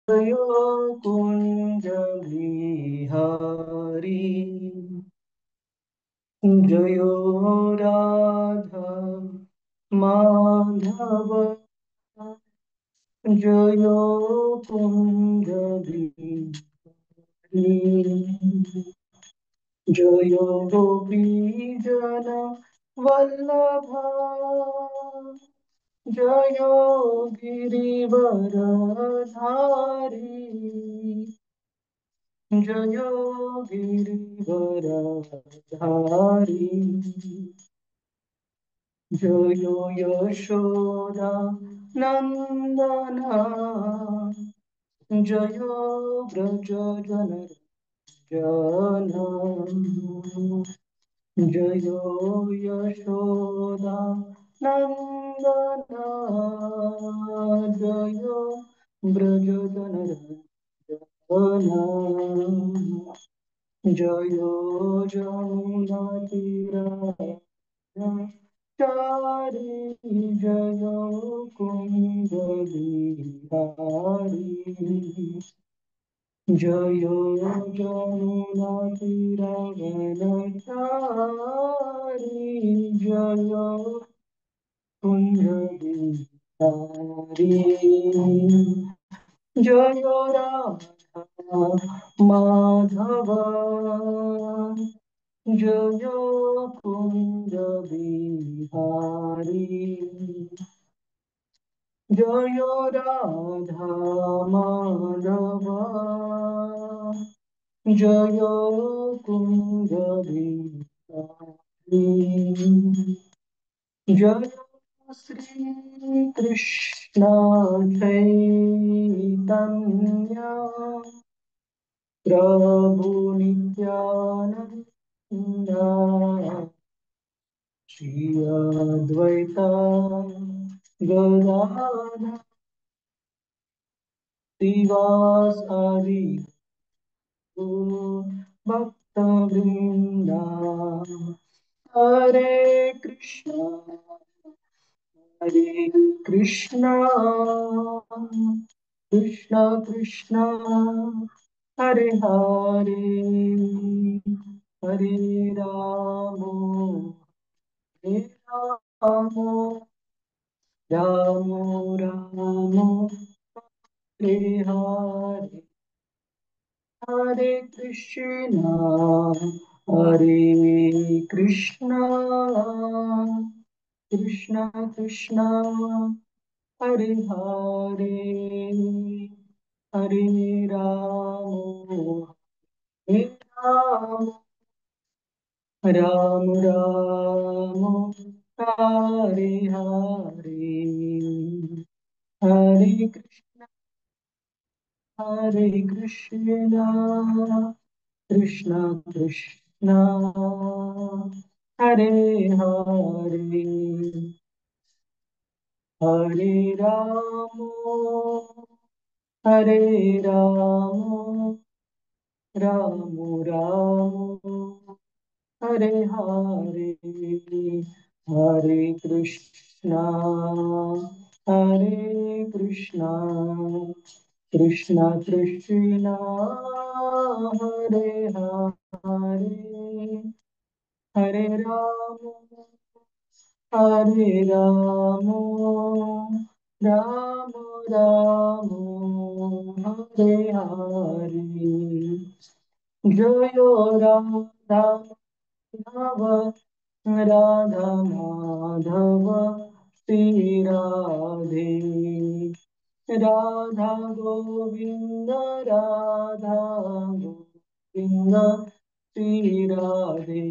जयो कुंज बिहारी जयो राधा माधव जयो कुंज बिहारी जयो गोपी जन वल्लभा जयो गिरिवरधारी जयो गिरिवरधारी जयो यशोदा नन्दना जयो व्रजजनरञ्जन जयो यशोदा नन्दना जयो व्रजजनरञ्जन जयो जमुनातीराचारी जयो कुन्दबिहारी जयो जमुनातीरावनचारी जयो कुन्दबिहारी जय राधा माधव जय कुंज बिहारी जय राधा माधव जय कुंज बिहारी जय श्री कृष्ण चैतन्य प्रभु नित्यानंद श्री अद्वैता गदाधर श्रीवासादि भक्त वृंदा हरे कृष्णा हरे कृष्णा कृष्णा कृष्णा हरे हरे हरे राम हरे राम राम राम हरे हरे हरे कृष्णा कृष्णा कृष्णा हरे हरे हरे राम हरे राम राम राम हरे हरे हरे कृष्णा कृष्णा कृष्णा हरे हरे हरे राम हरे राम राम राम हरे हरे हरे कृष्णा हरे कृष्णा कृष्णा कृष्णा हरे हरे हरे राम राम राम हरे हरे जयो राधा माधव राधा माधव श्री राधे राधा गोविंद राधा गोविंद श्री राधे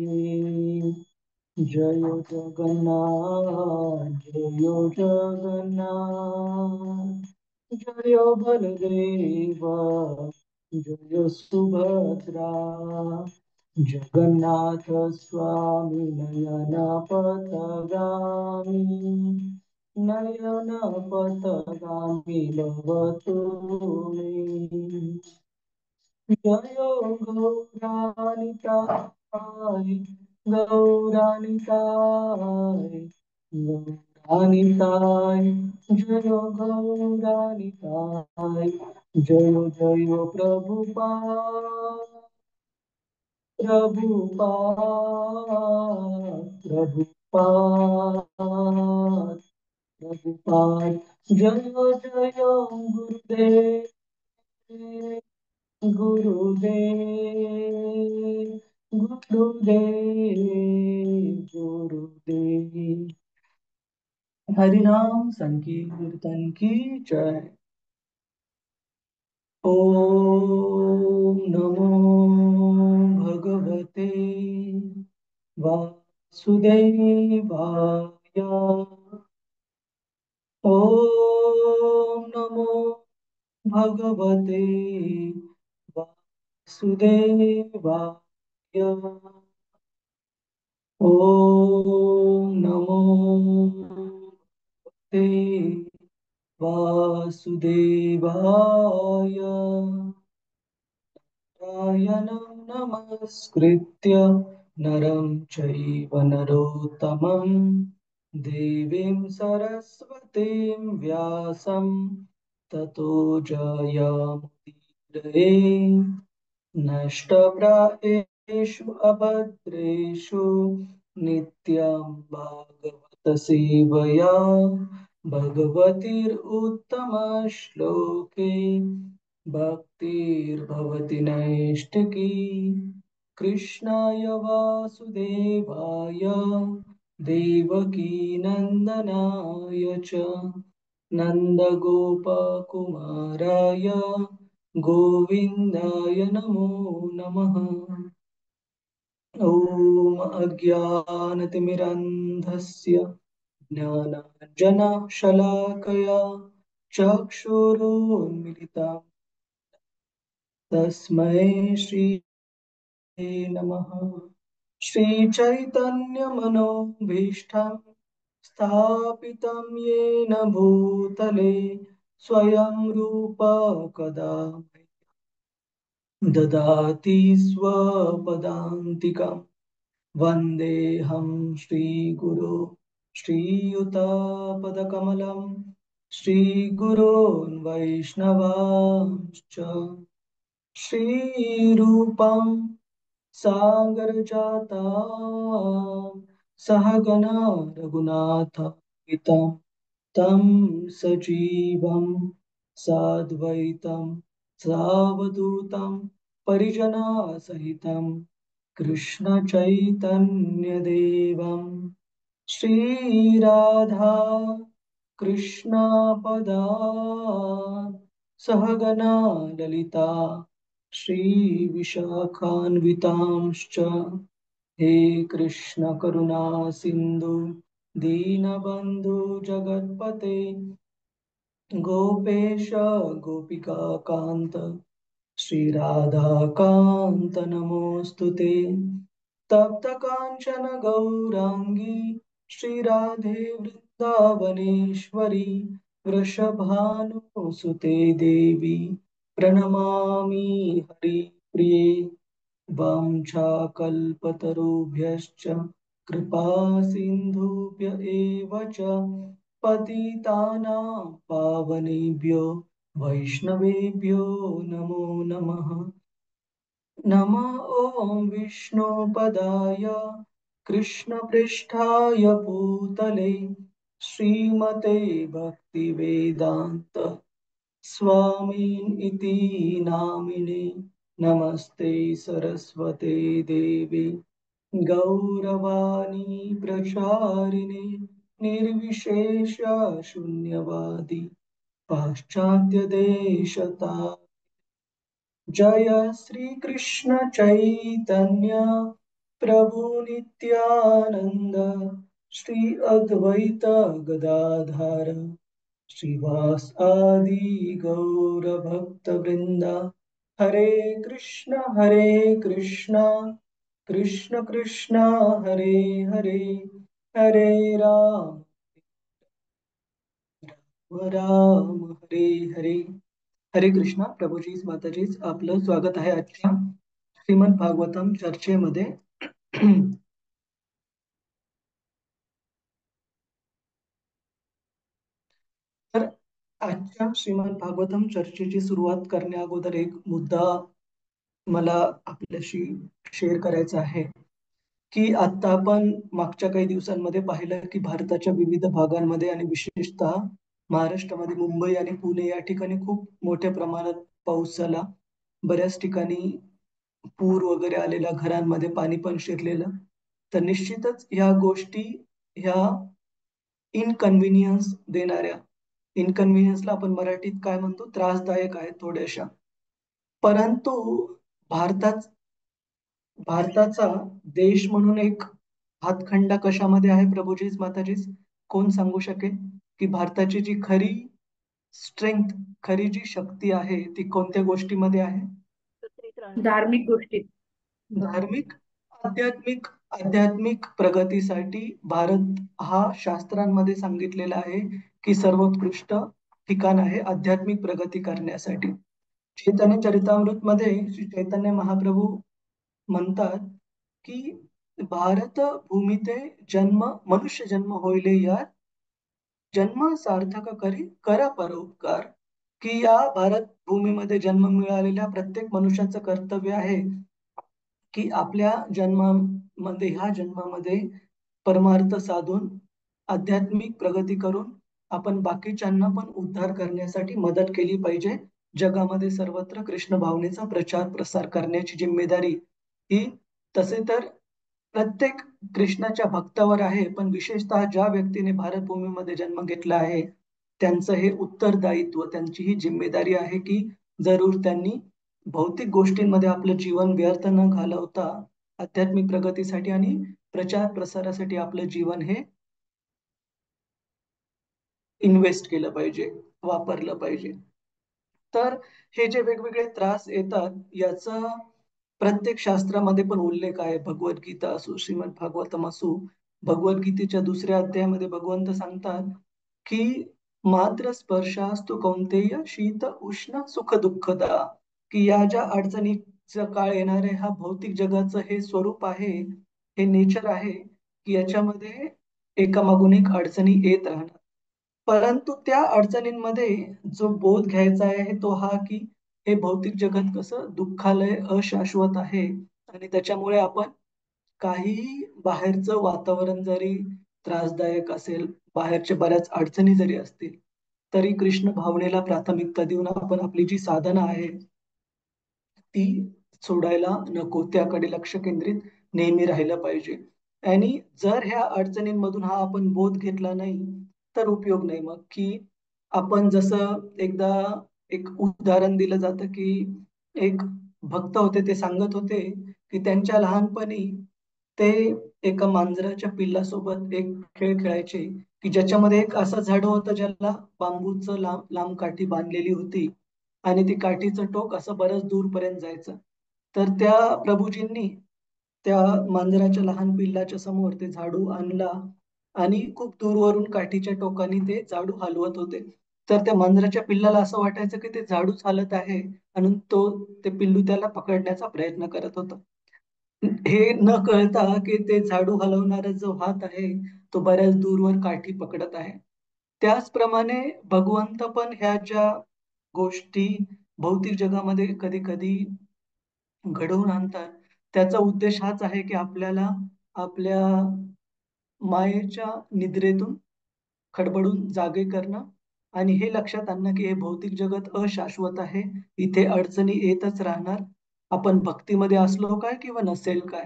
जय जगन्नाथ जय जगन्नाथ जय बलदेव जय सुभद्रा जगन्नाथ स्वामी नयन पथगामी नयन पथगामी भव तुमे जय गौरानिताय गौरानिताय गौरानिताय जय गौरानिताय जय जय प्रभुपाद, प्रभुपाद, प्रभुपाद, प्रभुपाद। जय जय गुरुदेव, गुरुदेव, गुरुदेव, गुरुदेव। हरिनाम संकीर्तन की जय। ओम नमो भगवते वासुदेवाय। ओम नमो भगवते वासुदेवाय। ओम नमो ते वासुदेवाय। नारायणं नमस्कृत्य नरं चैव नरोत्तमं देवीं सरस्वतीं व्यासं ततो जयमुदीरये। नष्टप्रायेषु अभद्रेषु नित्यं भागवतसेवया भगवतीरुत्तमश्लोके भक्तिर्भवति नैष्टिकी। कृष्णाय वासुदेवाय देवकीनन्दनाय च नन्दगोपकुमाराय गोविन्दाय नमो नमः। ॐ अज्ञानतिमिरन्धस्य ज्ञानाञ्जनशलाकया चक्षुरुन्मिलितं तस्मै नमः। श्रीचैतन्यमनोभीष्टं स्थापितं येन भूतले स्वयं रूप कदा ददाति स्वपदान्तिकं। वन्देऽहं श्रीगुरो श्रीयुतापदकमलं श्रीगुरोन् वैष्णवांश्च। श्रीरूपं सागरजाता सहगना रघुनाथान्वितं तं सजीवं साद्वैतं सावधूतं परिजनसहितं कृष्णचैतन्यदेवं श्रीराधा कृष्णपदान् सहगना ललिता श्रीविशाखान्वितांश्च। हे कृष्ण करुणा सिन्धु दीनबन्धु जगत्पते गोपेश गोपिकान्त श्रीराधाकान्त नमोऽस्तु ते। तप्तकाञ्चन गौराङ्गी श्रीराधे वृन्दावनेश्वरी वृषभानुसुते देवी प्रणमामि हरिप्रिये। वाञ्छाकल्पतरुभ्यश्च कृपा सिन्धुभ्य एव च पतितानां पावनेभ्यो वैष्णवेभ्यो नमो नमः। नमः ॐ विष्णुपदाय कृष्णपृष्ठाय भूतले श्रीमते भक्तिवेदान्त स्वामिन् इति नामिने। नमस्ते सरस्वते देवी गौरवाणी प्रचारिणे निर्विशेष शून्यवादी पाश्चात्य जय श्री कृष्ण चैतन्य प्रभु नित्यानंद श्री अद्वैत गदाधर श्रीवास आदि गौर भक्त वृंदा। हरे कृष्ण कृष्ण कृष्ण हरे हरे, हरे राम राम हरे हरे। हरे कृष्णा प्रभूजीच माताजीच आपलं स्वागत आहे आजच्या श्रीमद भागवतम चर्चेमध्ये. तर आजच्या श्रीमद भागवतम चर्चेची सुरुवात करण्या अगोदर एक मुद्दा मला आपल्याशी शेअर करायचा आहे, की आता आपण मागच्या काही दिवसांमध्ये पाहिलं की भारताच्या विविध भागांमध्ये आणि विशेषतः महाराष्ट्रामध्ये मुंबई आणि पुणे या ठिकाणी खूप मोठ्या प्रमाणात पाऊस झाला. बऱ्याच ठिकाणी पूर वगैरे आलेला, घरांमध्ये पाणी पण शिरलेलं. तर निश्चितच ह्या गोष्टी ह्या इनकन्व्हिनियन्स देणाऱ्या, इनकन्व्हिनियन्सला आपण मराठीत काय म्हणतो, त्रासदायक आहेत थोड्याशा. परंतु भारतात भारताचा देश म्हणून एक हातखंडा कशामध्ये आहे प्रभूजीच माताजीच? कोण सांगू शकेल की भारताची जी खरी स्ट्रेंथ, खरी जी शक्ती आहे ती कोणत्या गोष्टीमध्ये आहे? धार्मिक गोष्टीत. धार्मिक, आध्यात्मिक. आध्यात्मिक प्रगतीसाठी भारत हा शास्त्रांमध्ये सांगितलेला आहे की सर्वोत्कृष्ट ठिकाण आहे आध्यात्मिक प्रगती करण्यासाठी. चैतन्य चरितामृत मध्ये श्री चैतन्य महाप्रभू म्हणतात की भारत भूमीते जन्म मनुष्य जन्म होईले यात, जन्म सार्थक करी करा परोपकार. की या भारत भूमीमध्ये जन्म मिळालेल्या प्रत्येक मनुष्याचं कर्तव्य आहे की आपल्या जन्मामध्ये, ह्या जन्मामध्ये परमार्थ साधून आध्यात्मिक प्रगती करून आपण बाकीच्यांना पण उद्धार करण्यासाठी मदत केली पाहिजे. जगामध्ये सर्वत्र कृष्ण भावनेचा प्रचार प्रसार करण्याची जिम्मेदारी ही, तसे तर प्रत्येक कृष्णाच्या भक्तावर आहे, पण विशेषतः ज्या व्यक्तीने भारत भूमीमध्ये जन्म घेतला आहे त्यांचं हे उत्तरदायित्व, त्यांची ही जिम्मेदारी आहे की जरूर त्यांनी भौतिक गोष्टींमध्ये आपलं जीवन व्यर्थ न घालवता आध्यात्मिक प्रगतीसाठी आणि प्रचार प्रसारासाठी आपलं जीवन हे इन्व्हेस्ट केलं पाहिजे, वापरलं पाहिजे. तर हे जे वेगवेगळे त्रास येतात याचा प्रत्येक शास्त्रामध्ये पण उल्लेख आहे. भगवद्गीता असो, श्रीमद भागवतम असो. भगवद्गीतेच्या दुसऱ्या अध्यायामध्ये भगवंत सांगतात की मात्र स्पर्शास्तु कौंतेय शीत उष्ण सुख दुःखदा. की या ज्या अडचणीचा काळ येणार आहे, हा भौतिक जगाचं हे स्वरूप आहे, हे नेचर आहे की याच्यामध्ये एकामागून एक अडचणी येत राहणार. परंतु त्या अडचणींमध्ये जो बोध घ्यायचा आहे तो हा की हे भौतिक जगत कसं दुःखालय अशाश्वत आहे, आणि त्याच्यामुळे आपण काहीही बाहेरचं वातावरण जरी त्रासदायक असेल, बाहेरच्या बऱ्याच अडचणी जरी असतील, तरी कृष्ण भावनेला प्राथमिकता देऊन आपण आपली जी साधना आहे ती सोडायला नको, त्याकडे लक्ष केंद्रित नेहमी राहिलं पाहिजे. आणि जर ह्या अडचणींमधून हा आपण बोध घेतला नाही तर उपयोग नाही. मग की आपण जसं एकदा एक उदाहरण दिलं जातं की एक भक्त होते, ते सांगत होते की त्यांच्या लहानपणी ते एका मांजराच्या पिल्लासोबत एक खेळ खेळायचे की ज्याच्यामध्ये एक असं झाड होतं ज्याला बांबूचं लांब लांब काठी बांधलेली होती, आणि ती काठीचं टोक असं बरंच दूरपर्यंत जायचं. तर त्या प्रभूजींनी त्या मांजराच्या लहान पिल्लाच्या समोर ते झाडू आणला आणि खूप दूरवरून काठीच्या टोकाने ते झाडू हलवत होते. तर त्या मांजराच्या पिल्लाला असं वाटायचं की ते झाडूच हालत आहे आणि ते पिल्लू त्याला पकडण्याचा प्रयत्न करत होतं. हे न कळता की ते झाडू हलवणारा जो हात आहे तो बऱ्याच दूरवर काठी पकडत आहे. त्याचप्रमाणे भगवंत पण ह्या ज्या गोष्टी भौतिक जगामध्ये कधी कधी घडवून आणतात, त्याचा उद्देश हाच आहे की आपल्याला आपल्या मायेच्या निद्रेतून खडबडून जागे करणं, आणि हे लक्षात आणणं की हे भौतिक जगत अशाश्वत आहे, इथे अडचणी येतच राहणार. आपण भक्तीमध्ये असलो काय किंवा नसेल काय,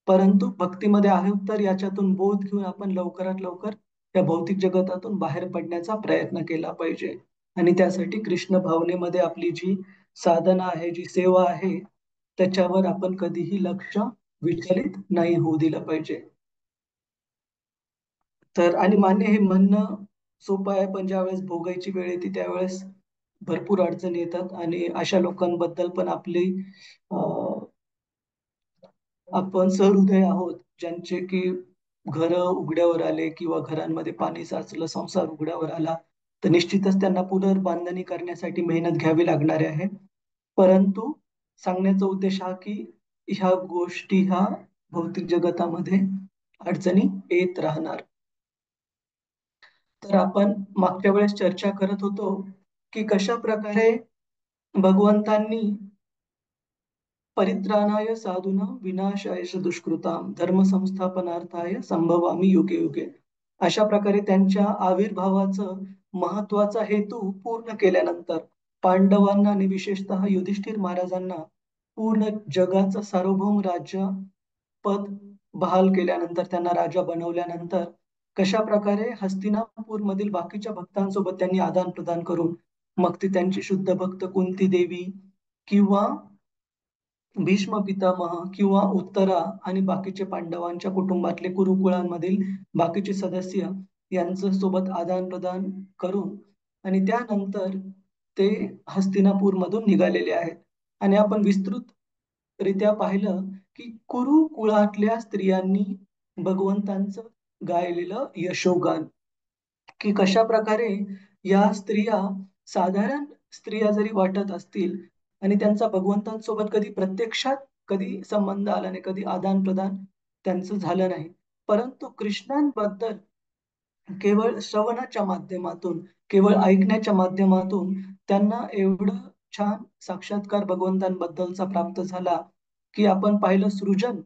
परंतु भक्तीमध्ये आहोत तर याच्यातून बोध घेऊन आपण लवकरात लवकर या भौतिक जगतातून बाहेर पडण्याचा प्रयत्न केला पाहिजे. आणि त्यासाठी कृष्ण भावनेमध्ये आपली जी साधना आहे, जी सेवा आहे, त्याच्यावर आपण कधीही लक्ष विचलित नाही होऊ दिलं पाहिजे. तर आणि मान्य, हे म्हणणं सोपं आहे, पण ज्यावेळेस भोगायची वेळ येते त्यावेळेस भरपूर अडचणी येतात, आणि अशा लोकांबद्दल पण आपली आपण सहृदय आहोत, ज्यांचे की घर उघड्यावर आले किंवा घरांमध्ये पाणी साचलं, संसार उघड्यावर आला, तर निश्चितच त्यांना पुनर्बांधणी करण्यासाठी मेहनत घ्यावी लागणार आहे. परंतु सांगण्याचा उद्देश हा की ह्या गोष्टी ह्या भौतिक जगतामध्ये अडचणी येत राहणार. तर आपण मागच्या वेळेस चर्चा करत होतो की कशा प्रकारे भगवंतांनी परित्राणाय साधूना विनाशाय च दुष्कृताम धर्म संस्थापनार्थाय संभवामी युगे युगे, अशा प्रकारे त्यांच्या आविर्भावाचं महत्वाचा हेतू पूर्ण केल्यानंतर पांडवांना आणि विशेषतः युधिष्ठिर महाराजांना पूर्ण जगाचं सार्वभौम राज्य पद बहाल केल्यानंतर, त्यांना राजा बनवल्यानंतर कशा प्रकारे हस्तिनापूर मधील बाकीच्या भक्तांसोबत त्यांनी आदान प्रदान करून, मग ती त्यांची शुद्ध भक्त कुंती देवी किंवा भीष्म पितामह किंवा उत्तरा आणि बाकीचे पांडवांच्या कुटुंबातले कुरुकुळांमधील बाकीचे सदस्य यांचं सोबत आदान प्रदान करून आणि त्यानंतर ते हस्तिनापूर मधून निघालेले आहेत. आणि आपण विस्तृत रित्या पाहिलं की कुरुकुळातल्या स्त्रियांनी भगवंतांचं गायलेलं यशोगान, की कशा प्रकारे या स्त्रिया साधारण स्त्रिया जरी वाटत असतील आणि त्यांचा भगवंतांसोबत कधी प्रत्यक्षात कधी संबंध आला नाही, कधी आदान प्रदान त्यांचं झालं नाही, परंतु कृष्णांबद्दल केवळ श्रवणाच्या माध्यमातून, केवळ ऐकण्याच्या माध्यमातून त्यांना एवढं छान साक्षात्कार भगवंतांबद्दलचा प्राप्त झाला की आपण पाहिलं सृजन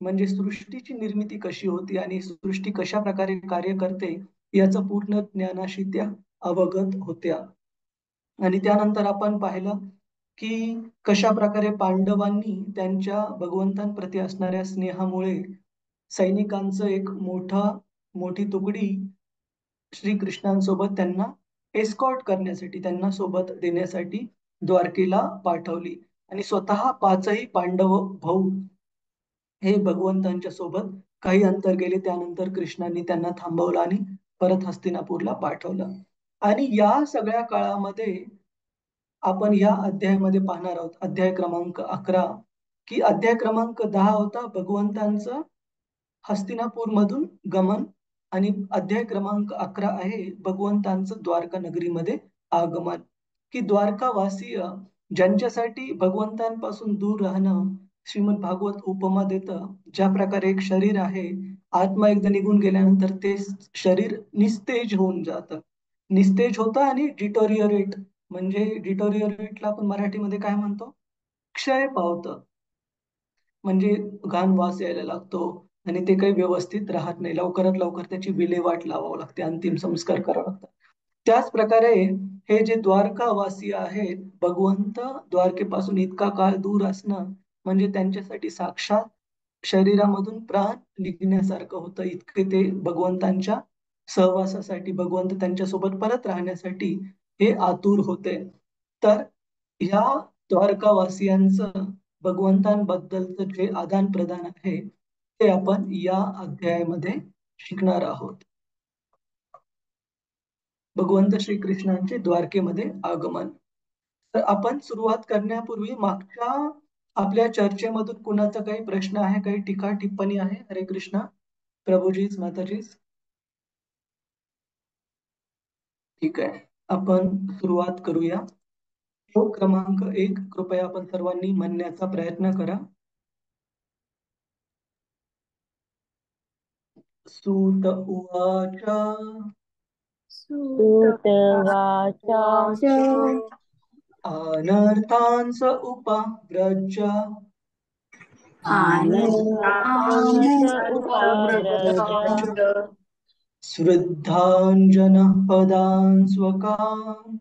म्हणजे सृष्टीची निर्मिती कशी होती आणि सृष्टी कशा प्रकारे कार्य करते याचं पूर्ण ज्ञानाशी त्या अवगत होत्या. आणि त्यानंतर आपण पाहिलं की कशा प्रकारे पांडवांनी त्यांच्या भगवंतांप्रती असणाऱ्या स्नेहामुळे सैनिकांचं एक मोठी तुकडी श्रीकृष्णांसोबत त्यांना एस्कॉर्ट करण्यासाठी, त्यांना सोबत देण्यासाठी द्वारकेला पाठवली आणि स्वतः पाचही पांडव भाऊ हे भगवंतांच्या सोबत काही अंतर गेले, त्यानंतर कृष्णांनी त्यांना थांबवलं आणि परत हस्तिनापूरला पाठवलं. आणि या सगळ्या काळामध्ये आपण या अध्यायामध्ये पाहणार आहोत अध्याय क्रमांक 11, की अध्याय क्रमांक 10 होता भगवंतांचं हस्तिनापूर मधून गमन आणि अध्याय क्रमांक 11 आहे भगवंतांचं द्वारका नगरीमध्ये आगमन. की द्वारकावासीय ज्यांच्यासाठी भगवंतांपासून दूर राहणं, श्रीमद भागवत उपमा देतं, ज्या प्रकारे एक शरीर आहे, आत्मा एकदा निघून गेल्यानंतर ते शरीर निस्तेज होऊन जातं, निस्तेज होतं आणि डिटोरियोरेट, म्हणजे डिटोरियोरेटला आपण मराठीमध्ये काय म्हणतो, क्षय पावतं, म्हणजे घाण वास यायला लागतो आणि ते काही व्यवस्थित राहत नाही, लवकरात लवकर त्याची विल्हेवाट लावावं लागते, अंतिम संस्कार करावे लागतात. त्याच प्रकारे हे जे द्वारकावासी आहेत, भगवंत द्वारकेपासून इतका काळ दूर असणं म्हणजे त्यांच्यासाठी साक्षात शरीरामधून प्राण निघण्यासारखं होतं, इतके ते भगवंतांच्या सहवासासाठी, भगवंत त्यांच्यासोबत परत राहण्यासाठी हे आतुर होते. तर ह्या द्वारकावासियांचं भगवंतांबद्दलचं जे आदान प्रदान आहे ते आपण या अध्यायामध्ये शिकणार आहोत. भगवंत श्रीकृष्णांचे द्वारकेमध्ये आगमन. तर आपण सुरुवात करण्यापूर्वी मागच्या आपल्या चर्चेमधून कुणाचा काही प्रश्न आहे, काही टीका टिप्पणी आहे? हरे कृष्णा प्रभूजीच माताजीच. ठीक आहे, आपण सुरुवात करूया. श्लोक क्रमांक 1 कृपया आपण सर्वांनी म्हणण्याचा प्रयत्न करा. सूत उवाच सूतवाच अनर्थांस उपाव्रज आनन्दांस उपाव्रज श्रद्धाञ्जनः पदान् स्वकान्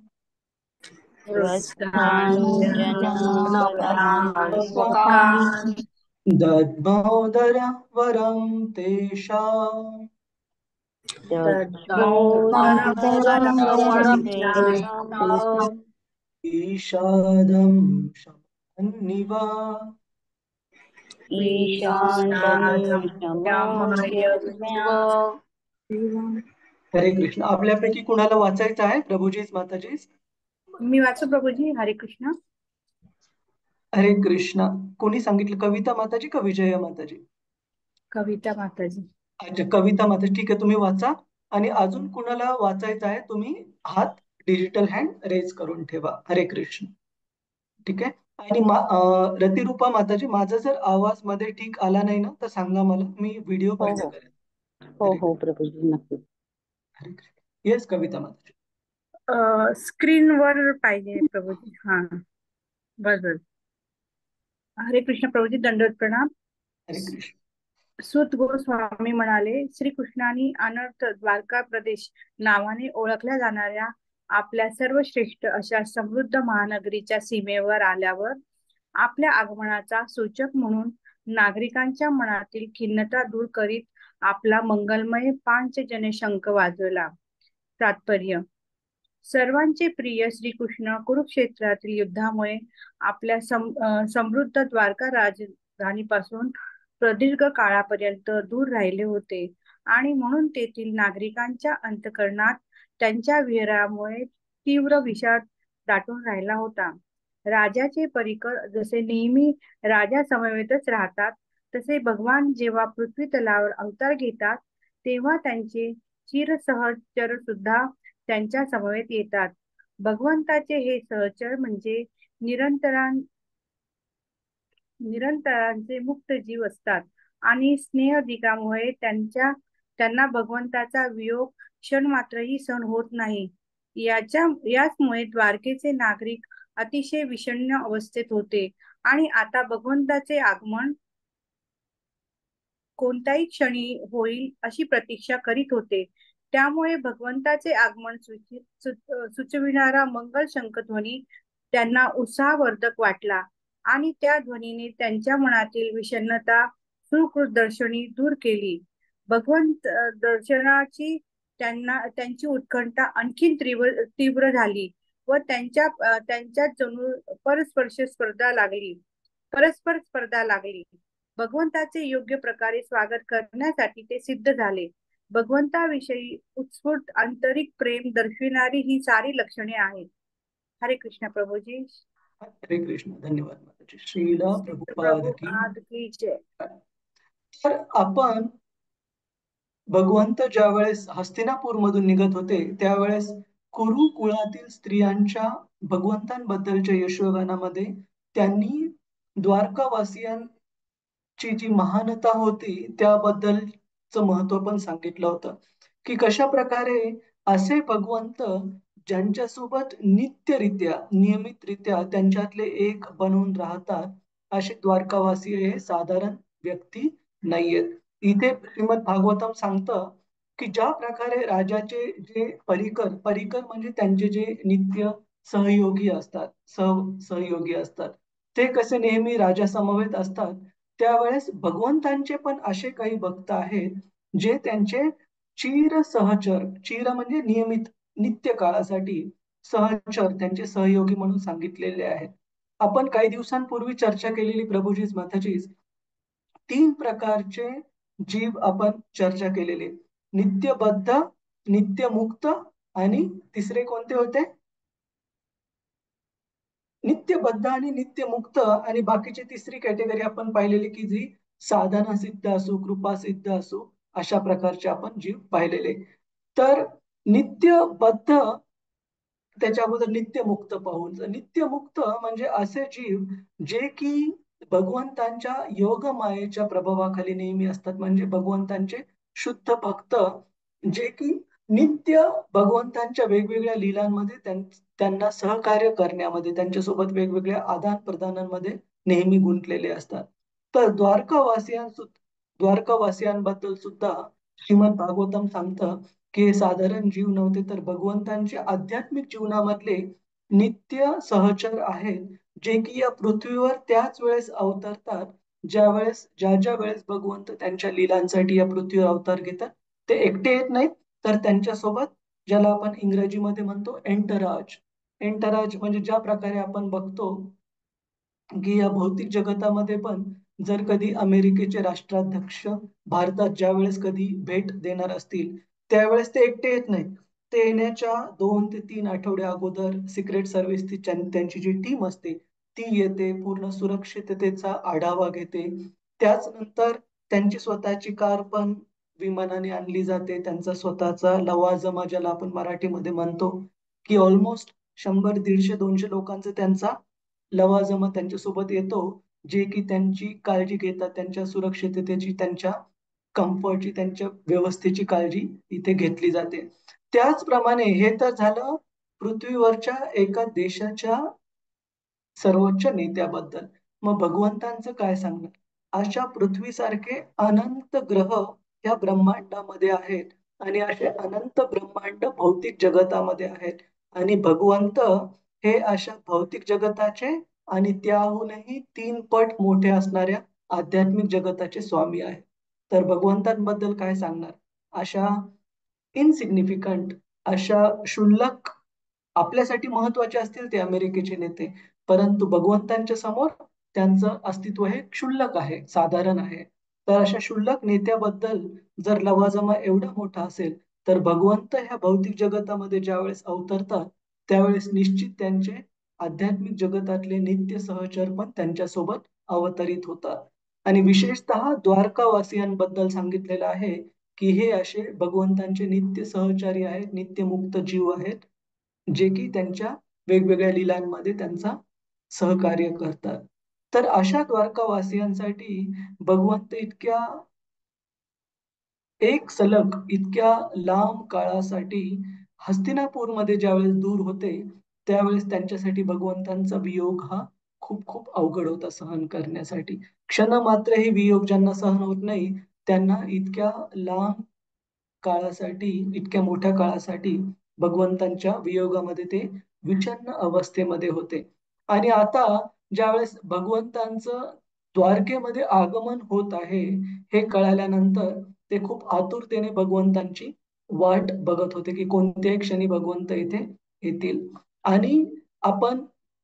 स्वस्थाञ्जनपदां स्वकान् दद्मोदर वरं तेषाम् दद्मोदरं वरं तेषाम् ईषादं शमन्निव. ईशानं शमयज्ञ. हरे कृष्ण. आपल्यापैकी कुणाला वाचायचं आहे? प्रभूजीच माताजीच. मी वाचू प्रभूजी. हरे कृष्ण. हरे कृष्ण. कोणी सांगितलं? कविता माताजी का विजया माताजी? कविता माताजी. अच्छा, कविता माताजी. ठीक आहे, तुम्ही वाचा. आणि अजून कुणाला वाचायचं आहे तुम्ही हात डिजिटल हँड रेज करून ठेवा. हरे कृष्ण. ठीक आहे. आणि रतिरूपा माताजी, माझा जर आवाज मध्ये ठीक आला नाही ना तर सांगा मला, मी व्हिडिओ बंद करेन. हो प्रभूजी, नक्की. हरे कृष्ण. येस कविता माताजी. स्क्रीनवर पाहिजे प्रभूजी. हा, बरोबर. हरे कृष्ण प्रभूजी, दंडवत प्रणाम. हरे कृष्ण. सुत गोस्वामी म्हणाले, श्रीकृष्णाने अनर्थ द्वारका प्रदेश नावाने ओळखल्या जाणाऱ्या आपल्या सर्वश्रेष्ठ अशा समृद्ध महानगरीच्या सीमेवर आल्यावर आपल्या आगमनाचा सूचक म्हणून नागरिकांच्या मनातील खिन्नता दूर करीत आपला मंगलमय पांचजन्य शंख वाजवला. तात्पर्य: सर्वांचे प्रिय श्रीकृष्ण कुरुक्षेत्रातील युद्धामुळे आपल्या समृद्ध द्वारका राजधानीपासून प्रदीर्घ काळापर्यंत दूर राहिले होते आणि म्हणून तेथील नागरिकांच्या अंतःकरणात त्यांच्या विरहामुळे तीव्र विषाद दाटून राहिला होता. राजाचे परिकर जसे नेहमी राजा समवेतच राहतात, तसे भगवान जेव्हा पृथ्वी तलावर अवतार घेतात तेव्हा त्यांचे चिरसहचर सुद्धा त्यांच्या समवेत येतात. भगवंताचे हे सहचर म्हणजे निरंतरांचे मुक्त जीव असतात आणि स्नेहधिकामुळे त्यांना भगवंताचा वियोग क्षण मात्रही सहन होत नाही. याचमुळे द्वारकेचे नागरिक अतिशय विषण्ण अवस्थेत होते आणि आता भगवंताचे आगमन कोणत्याही क्षणी होईल अशी प्रतीक्षा करीत होते. त्यामुळे भगवंताचे आगमन सुचविणारा मंगल शंखध्वनी त्यांना उत्साहवर्धक वाटला आणि त्या ध्वनीने त्यांच्या मनातील विषण्णता सुकृतदर्शनी दूर केली. भगवंत दर्शनाची त्यांची उत्कंठा आणखी तीव्र झाली व त्यांच्यात जणू परस्पर स्पर्धा लागली. भगवंताचे योग्य प्रकारे स्वागत करण्यासाठी ते सिद्ध झाले. भगवंताविषयी उत्स्फूर्त आंतरिक प्रेम दर्शविणारी ही सारी लक्षणे आहेत. हरे कृष्ण प्रभूजी. हरे कृष्ण. धन्यवाद माताजी. श्रीला प्रभुपाद की जय. तर आपण भगवंत ज्या वेळेस हस्तिनापूर मधून निघत होते त्यावेळेस कुरु कुळातील स्त्रियांच्या भगवंतांबद्दलच्या यशोगानामध्ये त्यांनी द्वारकावासियांची जी महानता होती त्याबद्दलचं महत्व पण सांगितलं होतं, की कशा प्रकारे असे भगवंत ज्यांच्यासोबत नियमितरित्या त्यांच्यातले एक बनवून राहतात असे द्वारकावासी हे साधारण व्यक्ती नाहीयेत. इथे श्रीमद भागवतम सांगतं की ज्या प्रकारे राजाचे जे परिकर म्हणजे त्यांचे जे नित्य सहयोगी असतात, सहयोगी असतात, ते कसे नेहमी राजा समवेत असतात, त्यावेळेस भगवंतांचे पण असे काही भक्त आहेत जे त्यांचे चिर म्हणजे नियमित नित्य काळासाठी सहचर त्यांचे सहयोगी म्हणून सांगितलेले आहेत. आपण काही दिवसांपूर्वी चर्चा केलेली प्रभूजीच माताजीच 3 प्रकारचे जीव आपण चर्चा केलेले, नित्यबद्ध, नित्यमुक्त आणि तिसरे कोणते होते? नित्यबद्ध आणि नित्यमुक्त आणि बाकीची तिसरी कॅटेगरी आपण पाहिलेली की जी साधना सिद्ध असो, कृपा सिद्ध असो, अशा प्रकारचे आपण जीव पाहिलेले. तर नित्यबद्ध त्याच्या अगोदर नित्यमुक्त पाहून, नित्यमुक्त म्हणजे असे जीव जे की भगवंतांच्या योग मायेच्या प्रभावाखाली नेहमी असतात, म्हणजे भगवंतांचे शुद्ध भक्त जे की नित्य भगवंतांच्या वेगवेगळ्या लीलांमध्ये त्यांना सहकार्य करण्यामध्ये त्यांच्यासोबत वेगवेगळ्या आदान प्रदानांमध्ये नेहमी गुंतलेले असतात. तर द्वारकावासियांबद्दल सुद्धा श्रीमद भागवतम सांगतं की हे साधारण जीव नव्हते, तर भगवंतांचे आध्यात्मिक जीवनामधले नित्य सहचर आहेत जे की या पृथ्वीवर त्याच वेळेस अवतरतात ज्या वेळेस भगवंत त्यांच्या लीलांसाठी या पृथ्वीवर अवतार घेतात. ते एकटे येत नाहीत, तर त्यांच्यासोबत ज्याला आपण इंग्रजीमध्ये म्हणतो एंटराज म्हणजे ज्या प्रकारे आपण बघतो की या भौतिक जगतामध्ये पण जर कधी अमेरिकेचे राष्ट्राध्यक्ष भारतात ज्या वेळेस कधी भेट देणार असतील त्यावेळेस ते एकटे येत नाहीत. ते येण्याच्या 2 ते 3 आठवडे अगोदर सिक्रेट सर्व्हिसची त्यांची जी टीम असते ती येते, पूर्ण सुरक्षिततेचा आढावा घेते. त्याच नंतर त्यांची स्वतःची कार पण विमानाने आणली जाते. त्यांचा स्वतःचा लवाजमा ज्याला आपण मराठीमध्ये म्हणतो की ऑलमोस्ट 100, 150, 200 लोकांचा त्यांचा लवाजमा त्यांच्यासोबत येतो, जे की त्यांची काळजी घेतात, त्यांच्या सुरक्षिततेची, त्यांच्या कम्फर्टची, त्यांच्या व्यवस्थेची काळजी इथे घेतली जाते. त्याचप्रमाणे हे तर झालं पृथ्वीवरच्या एका देशाच्या सर्वोच्च नेत्याबद्दल. मग भगवंतांचं काय सांगणार? अशा पृथ्वीसारखे अनंत ग्रह या ब्रह्मांडामध्ये आहेत आणि असे अनंत ब्रह्मांड भौतिक जगतामध्ये आहेत आणि भगवंत हे अशा भौतिक जगताचे आणि त्याहूनही 3 पट मोठे असणाऱ्या आध्यात्मिक जगताचे स्वामी आहेत. तर भगवंतांबद्दल काय सांगणार? अशा इनसिग्निफिकंट, अशा क्षुल्लक, आपल्यासाठी महत्वाचे असतील ते अमेरिकेचे नेते, परंतु भगवंतांच्या समोर त्यांचं अस्तित्व हे क्षुल्लक आहे, साधारण आहे. तर अशा क्षुल्लक नेत्याबद्दल जर लवाजमा एवढा मोठा असेल, तर भगवंत ह्या भौतिक जगतामध्ये ज्यावेळेस अवतरतात त्यावेळेस निश्चित त्यांचे आध्यात्मिक जगतातले नित्य सहचर पण त्यांच्यासोबत अवतरित होतात. आणि विशेषतः द्वारकावासियांबद्दल सांगितलेलं आहे की हे असे भगवंतांचे नित्य सहचारी आहेत, नित्य मुक्त जीव आहेत, जे की त्यांच्या वेगवेगळ्या लीलांमध्ये त्यांचा सहकार्य करतात. तर अशा द्वारकावासियांसाठी भगवंत इतक्या एक सलग इतक्या लांब काळासाठी हस्तिनापूरमध्ये ज्यावेळेस दूर होते त्यावेळेस त्यांच्यासाठी भगवंतांचा वियोग हा खूप खूप अवघड होता सहन करण्यासाठी. क्षण मात्र हे वियोग ज्यांना सहन होत नाही त्यांना इतक्या लांब काळासाठी, इतक्या मोठ्या काळासाठी भगवंतांच्या वियोगामध्ये ते विषण्ण अवस्थेमध्ये होते. आणि आता ज्यावेळेस भगवंतांचं द्वारकेमध्ये आगमन होत आहे हे कळाल्यानंतर ते खूप आतुरतेने भगवंतांची वाट बघत होते की कोणत्याही क्षणी भगवंत इथे येतील. आणि आपण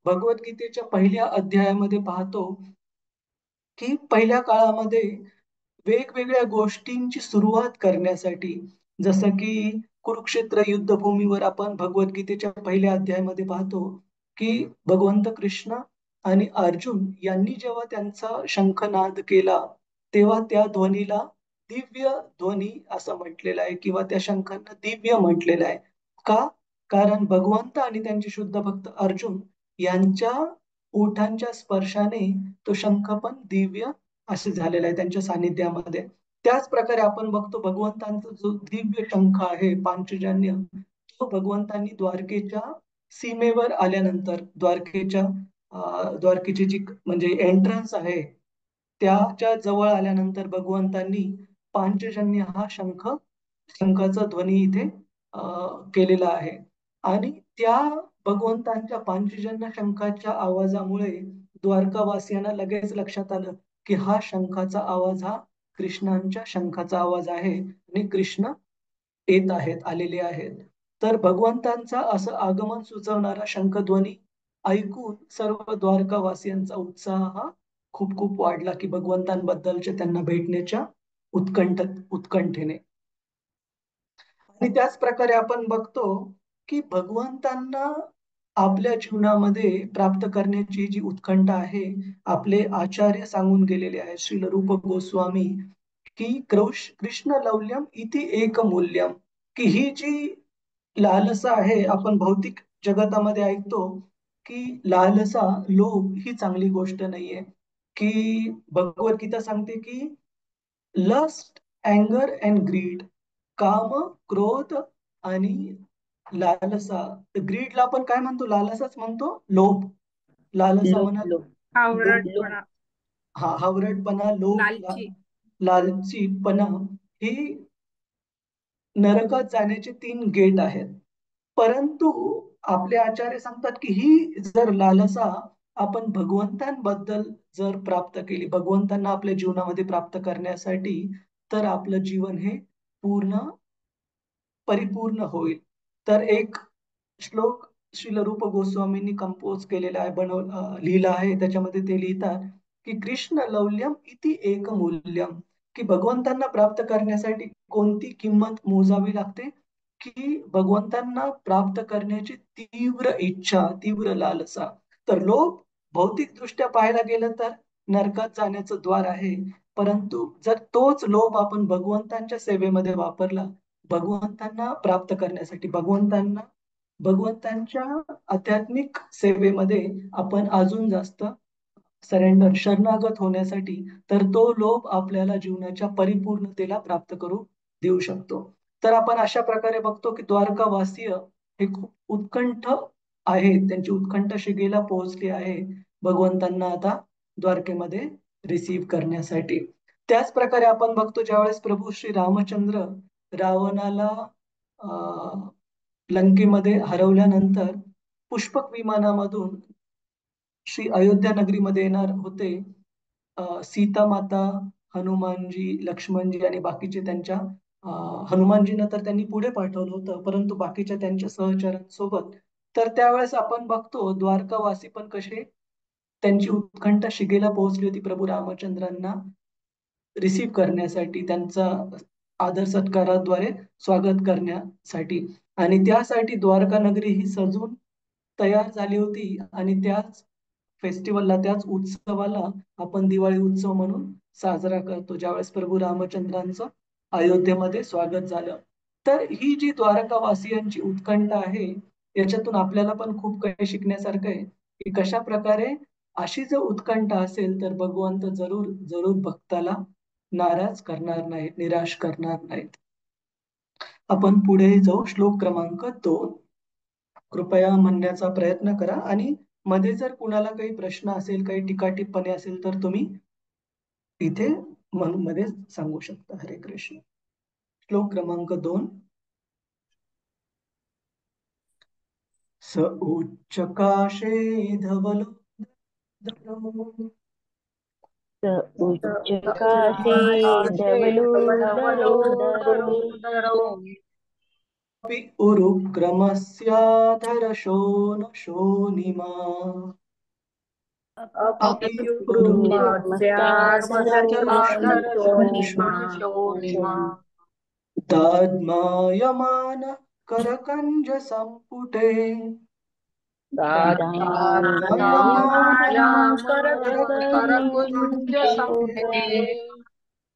भगवद्गीतेच्या पहिल्या अध्यायामध्ये पाहतो की पहिल्या काळामध्ये वेगवेगळ्या गोष्टींची सुरुवात करण्यासाठी, जसं की कुरुक्षेत्र युद्धभूमीवर आपण भगवद्गीतेच्या पहिल्या अध्यायामध्ये पाहतो की भगवंत कृष्ण आणि अर्जुन यांनी जेव्हा त्यांचा शंखनाद केला तेव्हा त्या ध्वनीला दिव्य ध्वनी असं म्हटलेलं आहे किंवा त्या शंखांना दिव्य म्हटलेलं आहे. का? कारण भगवंत आणि त्यांचे शुद्ध भक्त अर्जुन यांच्या ओठांच्या स्पर्शाने तो शंख पण दिव्य असे झालेलं आहे त्यांच्या सानिध्यामध्ये. त्याच प्रकारे आपण बघतो भगवंतांचा जो दिव्य शंख आहे पांचजन्य, तो भगवंतांनी द्वारकेच्या सीमेवर आल्यानंतर द्वारकेची जी म्हणजे एंट्रन्स आहे त्याच्या जवळ आल्यानंतर भगवंतांनी पांचजन्य हा शंखाचा ध्वनी इथे केलेला आहे. आणि त्या भगवंतांच्या पांचजन्य शंखाच्या आवाजामुळे द्वारकावासियांना लगेच लक्षात आलं की हा शंखाचा आवाज हा कृष्णांच्या शंखाचा आवाज आहे आणि कृष्ण येत आहेत, आलेले आहेत. तर भगवंतांचा असं आगमन सुचवणारा शंखध्वनी ऐकून सर्व द्वारकावासियांचा उत्साह हा खूप खूप वाढला की भगवंतांबद्दलच्या त्यांना भेटण्याच्या उत्कंठेने. आणि त्याच प्रकारे आपण बघतो की भगवंतांना आपल्या जीवनामध्ये प्राप्त करण्याची जी उत्कंठा आहे, आपले आचार्य सांगून गेलेले आहे श्रील रूप गोस्वामी की कृष्ण लवल्यम इति एक मूल्यम, की ही जी लालसा आहे आपण भौतिक जगतामध्ये ऐकतो की लालसा, लोभ ही चांगली गोष्ट नाहीये. की भगवद्गीता सांगते की लस्ट, अँगर अँड ग्रीड, काम, क्रोध आणि लालसा. ग्रीडला आपण काय म्हणतो? लालसाच म्हणतो. लोभ, लालसा लोक म्हणा, लोक लोभ, लोक आवरटपणा, हा हावरटपणा, लोभ, लालची. लालचीपणा ही नरकात जाण्याचे 3 गेट आहेत. परंतु आपले आचार्य सांगतात की ही जर लालसा आपण भगवंतांबद्दल जर प्राप्त केली, भगवंतांना आपल्या जीवनामध्ये प्राप्त करण्यासाठी, तर आपलं जीवन हे पूर्ण परिपूर्ण होईल. तर एक श्लोक श्रील रूप गोस्वामींनी कंपोज केलेला आहे, लिहिला आहे. त्याच्यामध्ये ते लिहितात की कृष्ण लवल्यम इति एक मूल्यम, की भगवंतांना प्राप्त करण्यासाठी कोणती किंमत मोजावी लागते? की भगवंतांना प्राप्त करण्याची तीव्र इच्छा, तीव्र लालसा. तर लोभ भौतिक दृष्ट्या पाहायला गेलं तर नरकात जाण्याचं द्वार आहे. परंतु जर तोच लोभ आपण भगवंतांच्या सेवेमध्ये वापरला, भगवंतांना प्राप्त करण्यासाठी, भगवंतांच्या आध्यात्मिक सेवेमध्ये आपण अजून जास्त सरेंडर, शरणागत होण्यासाठी, तर तो लोभ आपल्याला जीवनाच्या परिपूर्णतेला प्राप्त करू देऊ शकतो. तर आपण अशा प्रकारे बघतो की द्वारकावासीय हे खूप उत्कंठ आहेत, त्यांची उत्कंठ शिगेला पोहोचली आहे भगवंतांना आता द्वारकेमध्ये रिसीव्ह करण्यासाठी. त्याच प्रकारे आपण बघतो ज्यावेळेस प्रभू श्री रामचंद्र रावणाला अं, लंकेमध्ये हरवल्यानंतर पुष्पक विमानामधून श्री अयोध्या नगरीमध्ये येणार होते. सीता माता, हनुमानजी, लक्ष्मणजी आणि बाकीचे त्यांच्या हनुमानजींना तर त्यांनी पुढे पाठवलं होतं, परंतु बाकीच्या त्यांच्या सहचरांसोबत. तर त्यावेळेस आपण बघतो द्वारकावासी पण कसे त्यांची उत्कंठा शिगेला पोहोचली होती प्रभू रामचंद्रांना रिसीव्ह करण्यासाठी, त्यांचा आदर सत्काराद्वारे स्वागत करण्यासाठी. आणि त्यासाठी द्वारका नगरी ही सजून तयार झाली होती. आणि त्याच फेस्टिवलला, त्याच उत्सवाला आपण दिवाळी उत्सव म्हणून साजरा करतो, ज्यावेळेस प्रभू रामचंद्रांचं अयोध्येमध्ये स्वागत झालं. तर ही जी द्वारकावासियांची उत्कंठा आहे, याच्यातून आपल्याला पण खूप काही शिकण्यासारखं आहे की कशा प्रकारे अशी जर उत्कंठा असेल तर भगवंत जरूर जरूर भक्ताला नाराज करणार नाहीत, निराश करणार नाहीत. आपण पुढे जाऊ. श्लोक क्रमांक 2. कृपया म्हणण्याचा प्रयत्न करा आणि मध्ये जर कुणाला काही प्रश्न असेल, काही टीका टिप्पणी असेल तर तुम्ही इथे मध्ये सांगू शकता. हरे कृष्ण. श्लोक क्रमांक 2. स उच्चकाशे धवलो स उच्चकासे धवलोदरो अपि उरुक्रमस्याधरशो न शोनिमा अपि अप्युग्रुमस्याधरशोणिमा दाद्मायमान करकञ्ज सम्पुटे दायमानं करकुञ्ज संहिते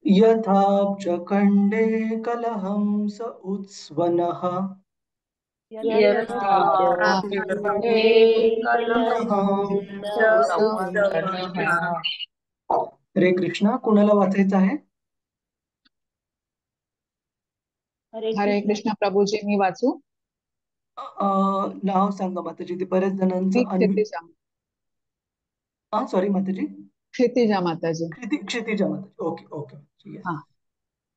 यथाब्जखण्डे कलहंस उत्स्वनः यथा यथाब्जखण्डे कलहंस कलहंस उत्सवः. हरे कृष्णा. कुणाला वाचायचं आहे? हरे कृष्ण प्रभूजी, मी वाचू? नाव सांगा माताजी. ते बऱ्याच जणांचं मी क्षितिजा. सॉरी माताजी. क्षितिजा माताजी. क्षितिजा माताजी. Okay okay. Yes. हा.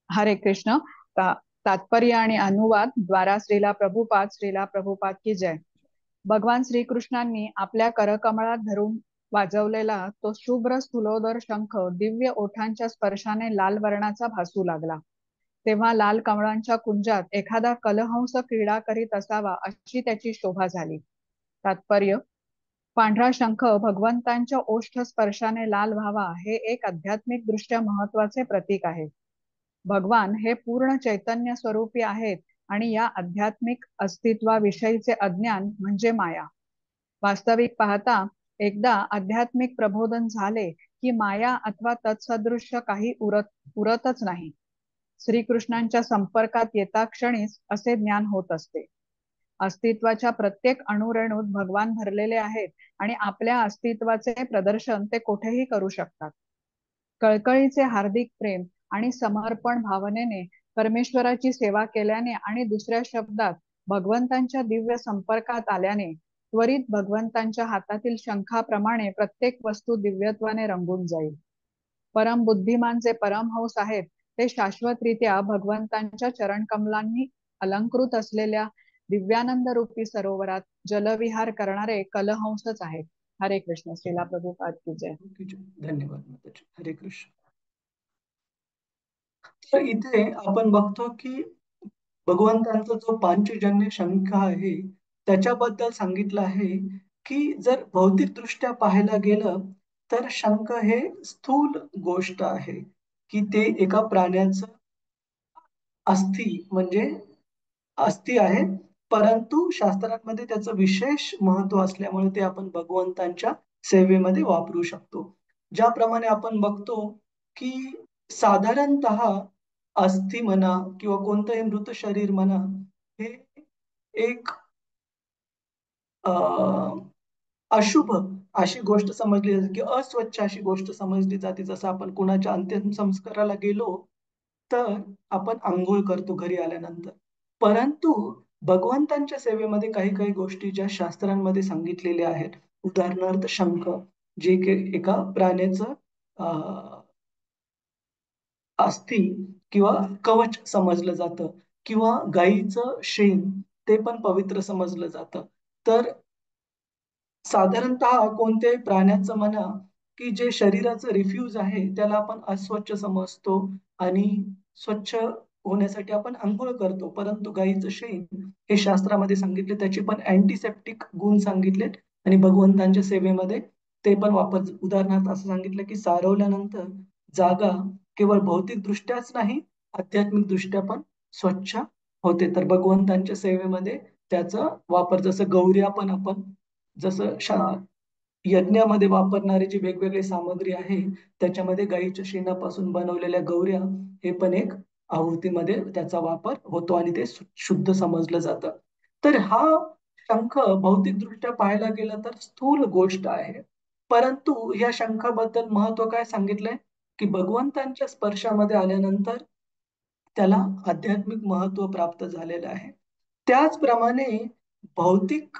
हरे कृष्ण. तात्पर्य आणि अनुवाद द्वारा श्रीला प्रभुपाद की जय. भगवान श्रीकृष्णांनी आपल्या करकमळात धरून वाजवलेला तो शुभ्र स्थूलोदर शंख दिव्य ओठांच्या स्पर्शाने लाल वर्णाचा भासू लागला. तेव्हा लाल कमळांच्या कुंजात एखादा कलहंस क्रीडा करीत असावा अशी त्याची शोभा झाली. तात्पर्य: पांढरा शंख भगवंतांच्या ओष्ठ स्पर्शाने लाल व्हावा हे एक आध्यात्मिक दृष्ट्या महत्वाचे प्रतीक आहे. भगवान हे पूर्ण चैतन्य स्वरूपी आहेत आणि या आध्यात्मिक अस्तित्वाविषयीचे अज्ञान म्हणजे माया. वास्तविक पाहता एकदा आध्यात्मिक प्रबोधन झाले की माया अथवा तत्सदृश्य काही उरतच नाही. श्रीकृष्णांच्या संपर्कात येता क्षणीच असे ज्ञान होत असते. अस्तित्वाच्या प्रत्येक अणुरेणूत भगवान भरलेले आहेत आणि आपल्या अस्तित्वाचे प्रदर्शन ते कोठेही करू शकतात. कळकळीचे हार्दिक प्रेम आणि समर्पण भावनेने परमेश्वराची सेवा केल्याने आणि दुसऱ्या शब्दात भगवंतांच्या दिव्य संपर्कात आल्याने त्वरित भगवंतांच्या हातातील शंखाप्रमाणे प्रत्येक वस्तू दिव्यत्वाने रंगून जाईल. परम बुद्धिमान जे परमहंस आहेत ते शाश्वतरित्या भगवंतांच्या चरणकमलांनी अलंकृत असलेल्या दिव्यानंद रूपी सरोवरात जलविहार करणारे कलहंसच आहेत. हरे कृष्ण. श्रीला प्रभुपाद की जय. धन्यवाद माताजी. हरे कृष्ण. तर इथे आपण बघतो की भगवंतांचा जो पांचजन्य शंख आहे त्याच्याबद्दल सांगितलं आहे की जर भौतिक दृष्ट्या पाहायला गेलं तर शंख हे स्थूल गोष्ट आहे की ते एका प्राण्याचं अस्थि म्हणजे अस्थि आहे, परंतु शास्त्रांमध्ये त्याचं विशेष महत्व असल्यामुळे ते आपण भगवंतांच्या सेवेमध्ये वापरू शकतो. ज्याप्रमाणे आपण बघतो की साधारणतः अस्थि म्हणा किंवा कोणतंही मृत शरीर म्हणा हे एक अशुभ अशी गोष्ट समजली जाते की अस्वच्छ अशी गोष्ट समजली जाते. जसं आपण कुणाच्या अंत्यसंस्काराला गेलो तर आपण आंघोळ करतो घरी आल्यानंतर. परंतु भगवंतांच्या सेवेमध्ये काही काही गोष्टी ज्या शास्त्रांमध्ये सांगितलेल्या आहेत, उदाहरणार्थ शंख, जे की एका प्राण्याचं अस्थि किंवा कवच समजलं जातं, किंवा गायीचं शेण ते पण पवित्र समजलं जातं. तर साधारणतः कोणत्याही प्राण्याचं म्हणा, की जे शरीराचं रिफ्यूज आहे त्याला आपण अस्वच्छ समजतो आणि स्वच्छ होण्यासाठी आपण अंघोळ करतो. परंतु गायीचं शेण हे शास्त्रामध्ये सांगितले, त्याचे पण अँटीसेप्टिक गुण सांगितलेत आणि भगवंतांच्या सेवेमध्ये ते पण उदाहरणार्थ असं सांगितलं की सारवल्यानंतर जागा केवळ भौतिक दृष्ट्याच नाही, आध्यात्मिक दृष्ट्या पण स्वच्छ होते. तर भगवंतांच्या सेवेमध्ये त्याचा वापर, जसं गौऱ्या पण आपण, जसं यज्ञामध्ये वापरणारे जे वेगवेगळे सामग्री आहे, त्याच्यामध्ये गायीच्या शेणापासून बनवलेल्या गौऱ्या हे पण एक आहुतीमध्ये त्याचा वापर होतो आणि ते शुद्ध समजलं जातं. तर हा शंख भौतिकदृष्ट्या पाहायला गेलं तर स्थूल गोष्ट आहे, परंतु या शंखाबद्दल महत्व काय सांगितलंय, की भगवंतांच्या स्पर्शामध्ये आल्यानंतर त्याला आध्यात्मिक महत्व प्राप्त झालेलं आहे. त्याचप्रमाणे भौतिक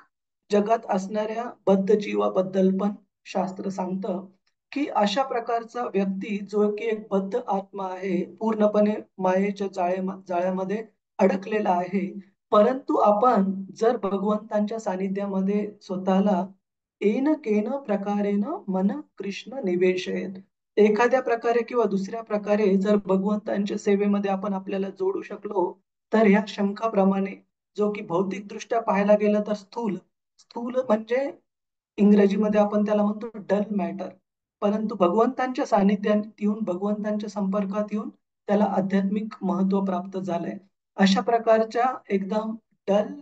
जगात असणाऱ्या बद्ध जीवाबद्दल पण शास्त्र सांगतं, की अशा प्रकारचा व्यक्ती जो की एक बद्ध आत्मा आहे, पूर्णपणे मायेच्या जाळ्यामध्ये अडकलेला आहे. परंतु आपण जर भगवंतांच्या सानिध्यामध्ये स्वतःला येन केन प्रकारेन मन कृष्ण निवेशयेत, एखाद्या प्रकारे किंवा दुसऱ्या प्रकारे जर भगवंतांच्या सेवेमध्ये आपण आपल्याला जोडू शकलो, तर ह्या शंखाप्रमाणे, जो की भौतिक दृष्ट्या पाहायला गेलं तर स्थूल स्थूल म्हणजे इंग्रजीमध्ये आपण त्याला म्हणतो डल मॅटर, परंतु भगवंतांच्या सानिध्यात येऊन, भगवंतांच्या संपर्कात येऊन त्याला आध्यात्मिक महत्व प्राप्त झालंय. अशा प्रकारच्या एकदम डल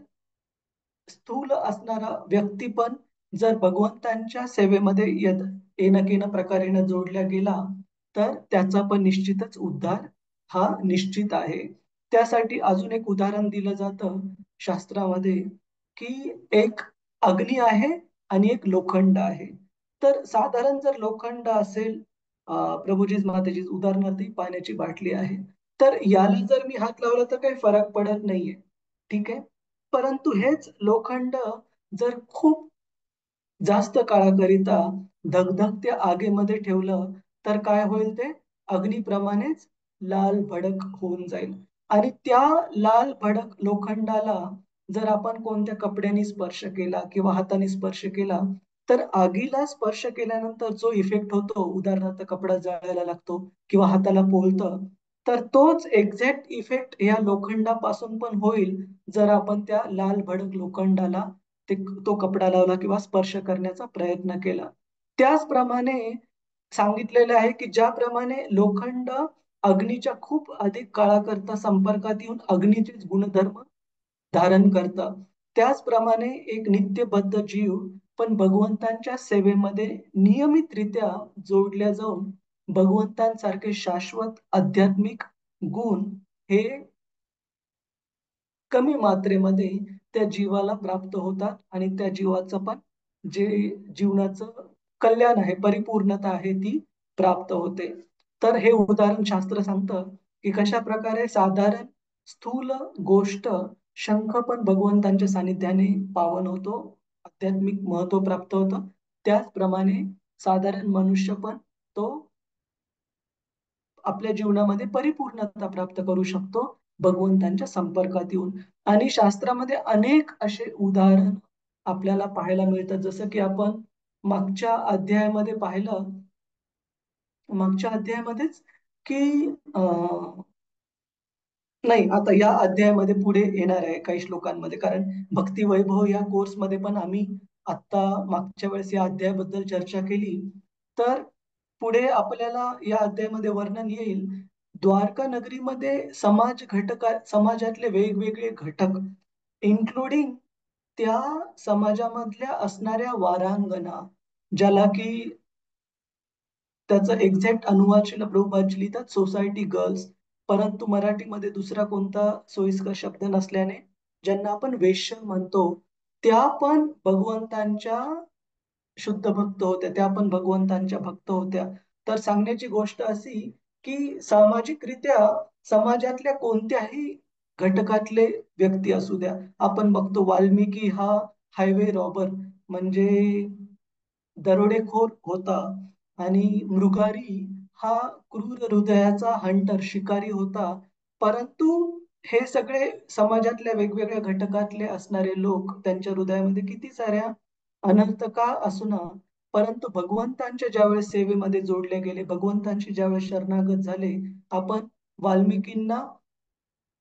स्थूल असणारा व्यक्ती पण जर भगवंतांच्या सेवेमध्ये येणं प्रकारेनं जोडल्या गेला, तर त्याचा पण निश्चितच उद्धार हा निश्चित आहे. त्यासाठी अजून एक उदाहरण दिलं जातं शास्त्रामध्ये, की एक अग्नी आहे आणि एक लोखंड आहे. तर साधारण जर लोखंड असेल, प्रभूजीच माताजी उदाहरणार्थ ही पाण्याची बाटली आहे, तर याला जर मी हात लावला तर काही फरक पडत नाहीये, ठीक आहे. परंतु हेच लोखंड जर खूप जास्त काळाकरिता धगधगत्या आगीमध्ये ठेवलं, तर काय होईल, ते अग्नीप्रमाणेच लाल भडक होऊन जाईल. आणि त्या लाल भडक लोखंडाला जर आपण कोणत्या कपड्याने स्पर्श केला किंवा हाताने स्पर्श केला, तर आगीला स्पर्श केल्यानंतर जो इफेक्ट होतो, उदाहरणार्थ कपडा जळायला लागतो किंवा हाताला पोळतं, तर तोच एक्झॅक्ट इफेक्ट या लोखंडापासून पण होईल, जर आपण त्या लाल भडक लोखंडाला तो कपडा लावला किंवा स्पर्श करण्याचा प्रयत्न केला. त्याचप्रमाणे सांगितलेलं आहे, की ज्याप्रमाणे लोखंड अग्नीच्या खूप अधिक काळाकरता संपर्कात येऊन अग्नीचेच गुणधर्म धारण करतं, त्याचप्रमाणे एक नित्यबद्ध जीव पण भगवंतांच्या सेवेमध्ये नियमितरित्या जोडल्या जाऊन भगवंतांसारखे शाश्वत आध्यात्मिक गुण हे कमी मात्रेमध्ये त्या जीवाला प्राप्त होतात आणि त्या जीवाचं पण जे जीवनाचं कल्याण आहे, परिपूर्णता आहे, ती प्राप्त होते. तर हे उदाहरण शास्त्र सांगतं, की कशा प्रकारे साधारण स्थूल गोष्ट शंख पण भगवंतांच्या सानिध्याने पावन होतो, आध्यात्मिक महत्व प्राप्त होतं. त्याचप्रमाणे साधारण मनुष्य पण तो आपल्या जीवनामध्ये परिपूर्णता प्राप्त करू शकतो भगवंतांच्या संपर्कात येऊन. आणि शास्त्रामध्ये अनेक असे उदाहरण आपल्याला पाहायला मिळतात, जसं की आपण मागच्या अध्यायामध्ये पाहिलं, मागच्या अध्यायामध्येच, की नाही, आता या अध्यायामध्ये पुढे येणार आहे काही श्लोकांमध्ये, कारण भक्ती वैभव या कोर्समध्ये पण आम्ही आता मागच्या वेळेस या अध्यायाबद्दल चर्चा केली. तर पुढे आपल्याला या अध्यायामध्ये वर्णन येईल द्वारका नगरीमध्ये समाजातले वेगवेगळे घटक, इन्क्लुडिंग त्या समाजामधल्या असणाऱ्या वारांगना, ज्याला की त्याचा एक्झॅक्ट अनुवाद श्रील प्रभुपाद लिहितात सोसायटी गर्ल्स, परंतु मराठीमध्ये दुसरा कोणता सोयीस्कर शब्द नसल्याने ज्यांना आपण वेश्या म्हणतो, त्या पण भगवंतांच्या शुद्ध भक्त होत्या, त्या पण भगवंतांच्या भक्त होत्या. तर सांगण्याची गोष्ट अशी, की सामाजिकरित्या समाजातल्या कोणत्याही घटकातले व्यक्ती असू द्या. आपण बघतो वाल्मिकी हा हायवे रॉबर म्हणजे दरोडेखोर होता आणि मृगारी हा क्रूर हृदयाचा हंटर शिकारी होता. परंतु हे सगळे समाजातल्या वेगवेगळ्या घटकातले असणारे लोक त्यांच्या हृदयामध्ये किती साऱ्या अनर्थ का असुना, परंतु भगवंतांच्या ज्यावेळेस सेवेमध्ये जोडले गेले, भगवंतांशी ज्यावेळेस शरणागत झाले, आपण वाल्मिकींना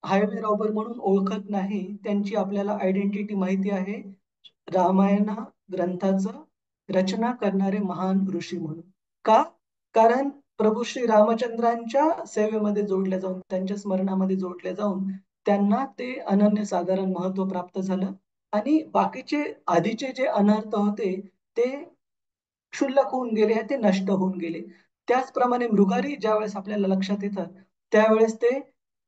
हायवे रॉबर म्हणून ओळखत नाही. त्यांची आपल्याला आयडेंटिटी माहिती आहे, रामायण ग्रंथाचं रचना करणारे महान ऋषी म्हणून. का? कारण प्रभू श्री रामचंद्रांच्या सेवेमध्ये जोडल्या जाऊन, त्यांच्या स्मरणामध्ये जोडल्या जाऊन त्यांना ते अनन्यसाधारण महत्व प्राप्त झालं आणि बाकीचे आधीचे जे अनर्थ होते ते क्षुल्लक होऊन गेले, ते नष्ट होऊन गेले. त्याचप्रमाणे मृगारी ज्यावेळेस आपल्याला लक्षात येतात त्यावेळेस ते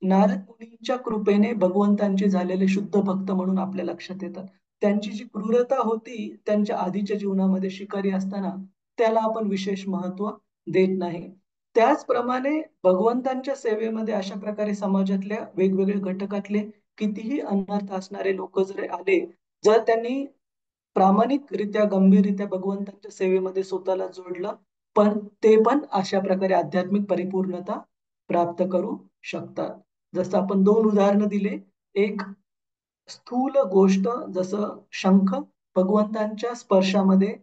नारद मुनींच्या कृपेने भगवंतांचे झालेले शुद्ध भक्त म्हणून आपल्या लक्षात येतात. त्यांची जी क्रूरता होती त्यांच्या आधीच्या जीवनामध्ये शिकारी असताना त्याला आपण विशेष महत्व देत नाही. त्याचप्रमाणे भगवंतांच्या सेवेमध्ये अशा प्रकारे समाजातल्या वेगवेगळ्या घटकातले कितीही अनर्थ असणारे लोक जर आले, जर त्यांनी प्रामाणिकरित्या गंभीररित्या भगवंतांच्या सेवेमध्ये स्वतःला जोडलं, पण ते पण अशा प्रकारे आध्यात्मिक परिपूर्णता प्राप्त करू शकतात. जसं आपण दोन उदाहरणं दिले, एक स्थूल गोष्ट जसं शंख भगवंतांच्या स्पर्शामध्ये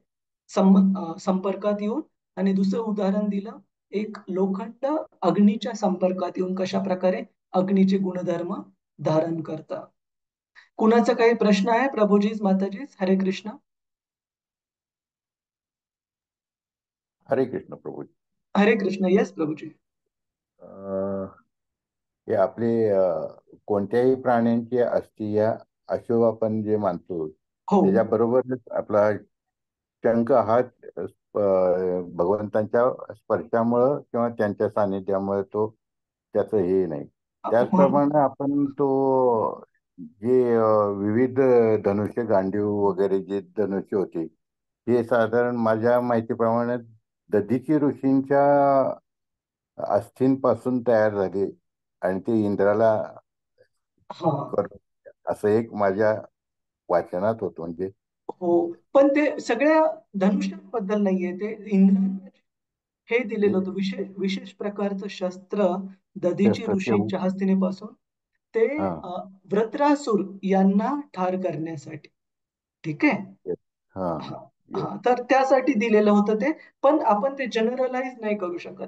संपर्कात येऊन, आणि दुसरं उदाहरण दिलं एक लोखंड अग्नीच्या संपर्कात येऊन कशा प्रकारे अग्नीचे गुणधर्म धारण करतात. कुणाचा काही प्रश्न आहे प्रभूजीच माताजीच? हरे कृष्ण. हरे कृष्ण प्रभू. हरे कृष्ण. येस प्रभूजी. हे आपले कोणत्याही प्राण्यांची अस्थि या अशुभ आपण जे मानतो हो त्याच्याबरोबरच आपला शंख हा भगवंतांच्या स्पर्शामुळं किंवा त्यांच्या सानिध्यामुळे तो त्याचं हे नाही. म्हणून त्याचप्रमाणे आपण तो जे विविध धनुष्य गांडीव वगैरे जे धनुष्य होते हे साधारण माझ्या माहितीप्रमाणे दधीची ऋषींच्या अस्थींपासून तयार झाले आणि ते इंद्राला हा असं एक माझ्या वाचनात होतं. म्हणजे हो, पण ते सगळ्या धनुष्यांबद्दल नाहीये, ते इंद्राने हे दिलेलं होतं विशेष विशेष प्रकारचं शस्त्र दधीची शस्त्र ते ऋषींच्या हस्तिनेपासून ते हा वृत्रासुर यांना ठार करण्यासाठी. ठीक आहे. हा हा येस हा, तर त्यासाठी दिलेलं होतं ते. पण आपण ते जनरलाइज नाही करू शकत,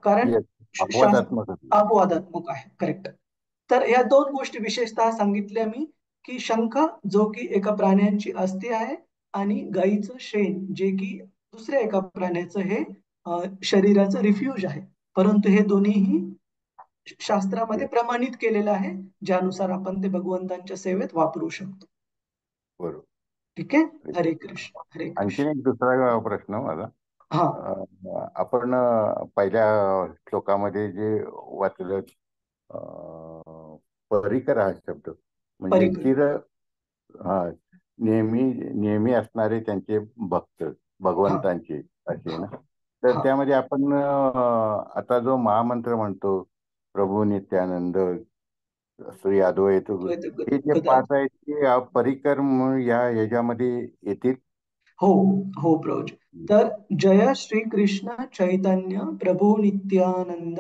कारण येस शास्त्र अपवादात्मक होती. अपवादात्मक आहे. करेक्ट. तर या दोन गोष्टी विशेषतः सांगितल्या मी, की शंख जो की एका प्राण्यांची अस्थि आहे आणि गाईचं शेण जे की दुसऱ्या एका प्राण्याचं हे शरीराचं रिफ्यूज आहे. परंतु हे दोन्हीही शास्त्रामध्ये येस प्रमाणित केलेलं आहे, ज्यानुसार आपण ते भगवंतांच्या सेवेत वापरू शकतो. बरोबर. ठीक आहे. हरे कृष्ण. हरे आणखीन कृष्ण. एक दुसरा प्रश्न माझा. हा आपण पहिल्या श्लोकामध्ये जे वाचलं परिकर हा शब्द म्हणजे परिकर. चिर हा नेहमी नेहमी असणारे त्यांचे भक्त हा भगवंतांचे असे हा ना. तर हा त्यामध्ये आपण आता जो महामंत्र म्हणतो प्रभू नित्यानंद श्री अद्वैत हे जे गदा. पाच आहेत ते परिकर या ह्याच्यामध्ये येतील. हो हो प्रभूजी. तर जय श्री कृष्ण चैतन्य प्रभू नित्यानंद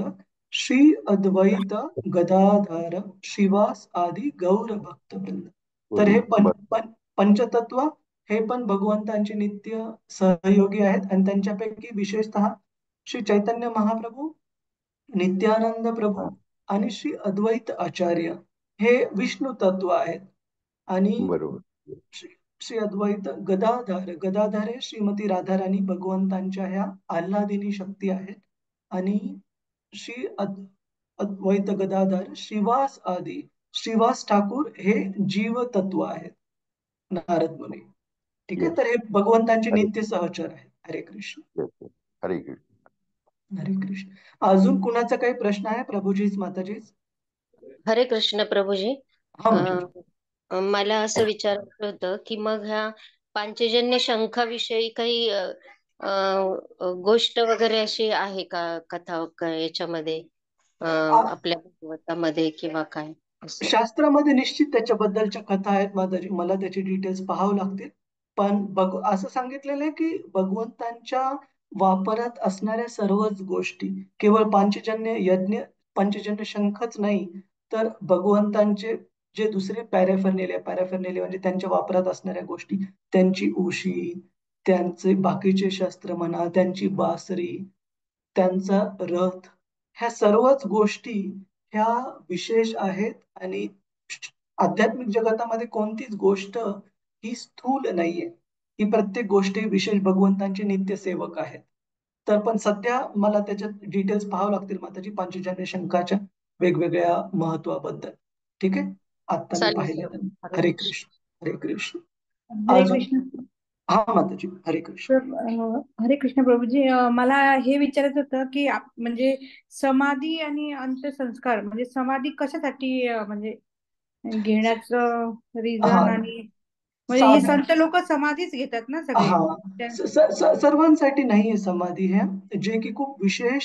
श्री अद्वैत गदाधर श्रीवास आदी गौर भक्तवृंद. तर हे पंचतत्व हे पण भगवंतांचे नित्य सहयोगी आहेत आणि त्यांच्यापैकी विशेषतः श्री चैतन्य महाप्रभू, नित्यानंद प्रभू आणि श्री अद्वैत आचार्य हे विष्णू तत्व आहेत. आणि बरोबर. श्री श्री अद्वैत गदाधर, गदाधर हे श्रीमती राधाराणी भगवंतांच्या ह्या आल्हादिनी शक्ती आहेत. आणि श्री अद्वैत गदाधर श्रीवास आदी श्रीवास ठाकूर हे जीव तत्व आहेत, नारद मुनी. ठीक आहे. येस. तर हे भगवंतांचे हरे नित्य सहचर आहेत. हरे कृष्ण. Yes yes. हरे कृष्ण. हरे कृष्ण. अजून कुणाचा काही प्रश्न आहे प्रभूजीच माताजीच? हरे कृष्ण प्रभूजी. हा अं, माताजी. मला असं विचारायचं होतं की मग ह्या पांचजन्य शंखाविषयी काही गोष्ट वगैरे अशी आहे का, कथा याच्यामध्ये, आ- आपल्या भागवतामध्ये किंवा काय असं? शास्त्रामध्ये निश्चित त्याच्याबद्दलच्या कथा आहेत माताजी, मला त्याची डिटेल्स पाहावं लागतील. पण असं सांगितलेलं आहे की भगवंतांच्या वापरात असणाऱ्या सर्वच गोष्टी, केवळ पांचजन्य यज्ञ, पंचजन्य शंखच नाही, तर भगवंतांचे जे दुसरे पॅराफर्नेलिया म्हणजे त्यांच्या वापरात असणाऱ्या गोष्टी, त्यांची उशी, त्यांचे बाकीचे शस्त्र म्हणा, त्यांची बासरी, त्यांचा रथ, ह्या सर्वच गोष्टी ह्या विशेष आहेत. आणि आध्यात्मिक जगतामध्ये कोणतीच गोष्ट ही स्थूल नाहीये. ही प्रत्येक गोष्ट ही विशेष भगवंतांचे नित्य सेवक आहेत. तर पण सध्या मला त्याच्यात डिटेल्स पाहावं लागतील माताजी, पंचजन्य शंखाच्या वेगवेगळ्या महत्वाबद्दल. ठीक आहे, आता मी चालेल पाहिलेलं. प्रभू. हरे हरे कृष्ण. कृष्ण. हरे कृष्ण. हरे अजून? कृष्ण. हा माताजी, हरे कृष्ण. हरे कृष्ण प्रभूजी, मला हे विचारायचं होतं की म्हणजे समाधी आणि अंत्यसंस्कार, म्हणजे समाधी कशासाठी म्हणजे घेण्याचं हा, रिझन, आणि म्हणजे हे साधी. संत लोक समाधीच घेतात ना सगळे हा, त्या- सर्वांसाठी नाहीये समाधी. हे जे की खूप विशेष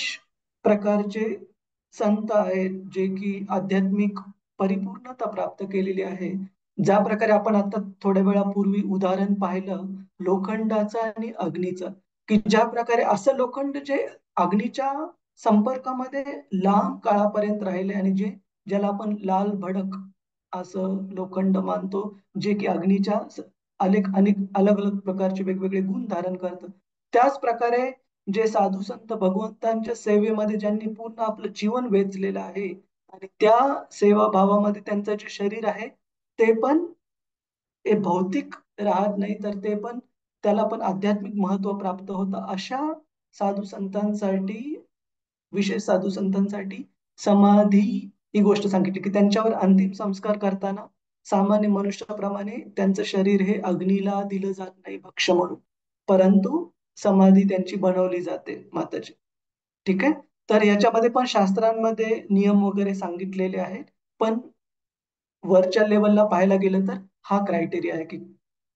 प्रकारचे संत आहेत, जे की आध्यात्मिक परिपूर्णता प्राप्त केलेली आहे. ज्या प्रकारे आपण आता थोड्या वेळापूर्वी उदाहरण पाहिलं लोखंडाचं आणि अग्नीचं, की ज्या प्रकारे असं लोखंड जे अग्नीच्या संपर्कामध्ये लांब काळापर्यंत राहिले, आणि ज्याला आपण लाल भडक असं लोखंड मानतो, जे की अग्नीच्या अनेक अलग अलग प्रकारचे वेगवेगळे गुण धारण करतं. त्याच प्रकारे जे साधू संत भगवंतांच्या सेवेमध्ये ज्यांनी पूर्ण आपलं जीवन वेचलेलं आहे, आणि त्या सेवाभावामध्ये त्यांचं जे शरीर आहे ते पण हे भौतिक राहत नाही, तर ते पण, त्याला पण आध्यात्मिक महत्व प्राप्त होतं. अशा साधू संतांसाठी, विशेष साधू संतांसाठी समाधी ही गोष्ट सांगितली, की त्यांच्यावर अंतिम संस्कार करताना सामान्य मनुष्याप्रमाणे त्यांचं शरीर हे अग्नीला दिलं जात नाही भक्ष्य म्हणून, परंतु समाधी त्यांची बनवली जाते माताजी. ठीक आहे. तर याच्यामध्ये पण शास्त्रांमध्ये नियम वगैरे सांगितलेले आहेत. पण वरच्या लेवलला पाहायला गेलं तर हा क्रायटेरिया आहे, की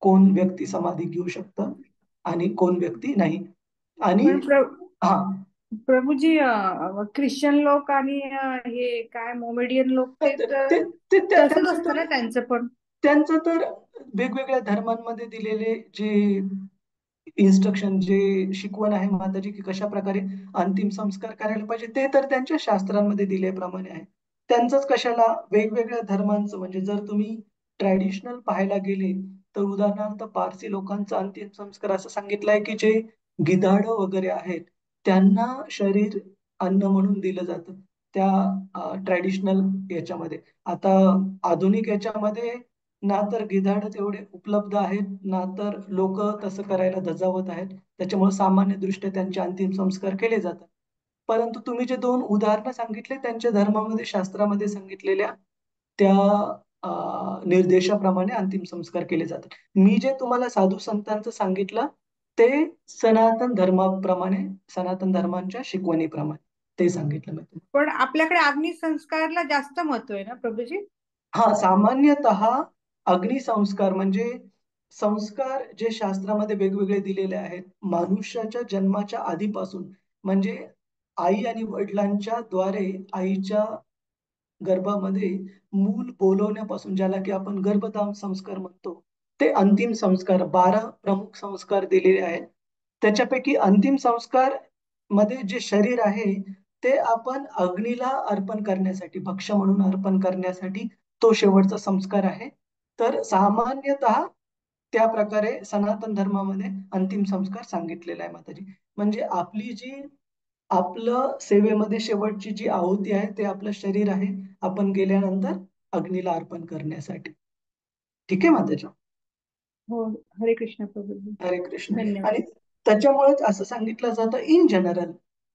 कोण व्यक्ती समाधी घेऊ शकतं आणि कोण व्यक्ती नाही. आणि पण हा, प्रभूजी, ख्रिश्चन लोक आणि हे काय मोमेडियन लोक, ते ते तर ते ते- त्या- तसंच त्यांचं असतं तर ना त्यांचं पण. त्यांचं तर वेगवेगळ्या धर्मांमध्ये दिलेले जे इन्स्ट्रक्शन, जे शिकवण आहे माताजी, की कशा प्रकारे अंतिम संस्कार करायला पाहिजे, ते तर त्यांच्या शास्त्रांमध्ये दिल्याप्रमाणे आहे. त्यांचंच कशाला वेगवेगळ्या धर्मांचं, म्हणजे जर तुम्ही ट्रॅडिशनल पाहायला गेले तर उदाहरणार्थ पारसी लोकांचा अंतिम संस्कार असं सांगितलंय, की जे गिधाड वगैरे आहेत त्यांना शरीर अन्न म्हणून दिलं जातं त्या ट्रॅडिशनल याच्यामध्ये. आता आधुनिक याच्यामध्ये ना तर गिधाड तेवढे उपलब्ध आहेत, ना तर लोक तसं करायला धजावत आहेत. त्याच्यामुळे सामान्य दृष्ट्या त्यांचे अंतिम संस्कार केले जातात. परंतु तुम्ही जे दोन उदाहरणं सांगितले, त्यांच्या धर्मामध्ये, शास्त्रामध्ये सांगितलेल्या त्या निर्देशाप्रमाणे अंतिम संस्कार केले जातात. मी जे तुम्हाला साधू संतांचं सांगितलं ते सनातन धर्माप्रमाणे, सनातन धर्मांच्या शिकवणीप्रमाणे ते सांगितलं मी तुम्हाला. पण आपल्याकडे अग्निसंस्कारला जास्त महत्व आहे ना प्रभूजी? हा, सामान्यतः अग्निसंस्कार म्हणजे संस्कार जे शास्त्रामध्ये वेगवेगळे दिलेले आहेत, मनुष्याच्या जन्माच्या आधीपासून, म्हणजे आई आणि वडिलांच्या द्वारे आईच्या गर्भामध्ये मूल बोलवण्यापासून, ज्याला की आपण गर्भधाम संस्कार म्हणतो, ते अंतिम संस्कार 12 प्रमुख संस्कार दिलेले आहेत. त्याच्यापैकी अंतिम संस्कार मध्ये जे शरीर आहे ते आपण अग्नीला अर्पण करण्यासाठी, भक्ष्य म्हणून अर्पण करण्यासाठी तो शेवटचा संस्कार आहे. तर सामान्यतः त्या प्रकारे सनातन धर्मामध्ये अंतिम संस्कार सांगितलेला आहे माताजी. म्हणजे आपली जी, आपलं सेवेमध्ये शेवटची जी आहुती आहे ते आपलं शरीर आहे, आपण गेल्यानंतर अग्नीला अर्पण करण्यासाठी. ठीक आहे माताजी. हो. हरे कृष्ण प्रभूजी. हरे कृष्ण. आणि धन्यवाद. त्याच्यामुळेच असं सांगितलं जातं इन जनरल,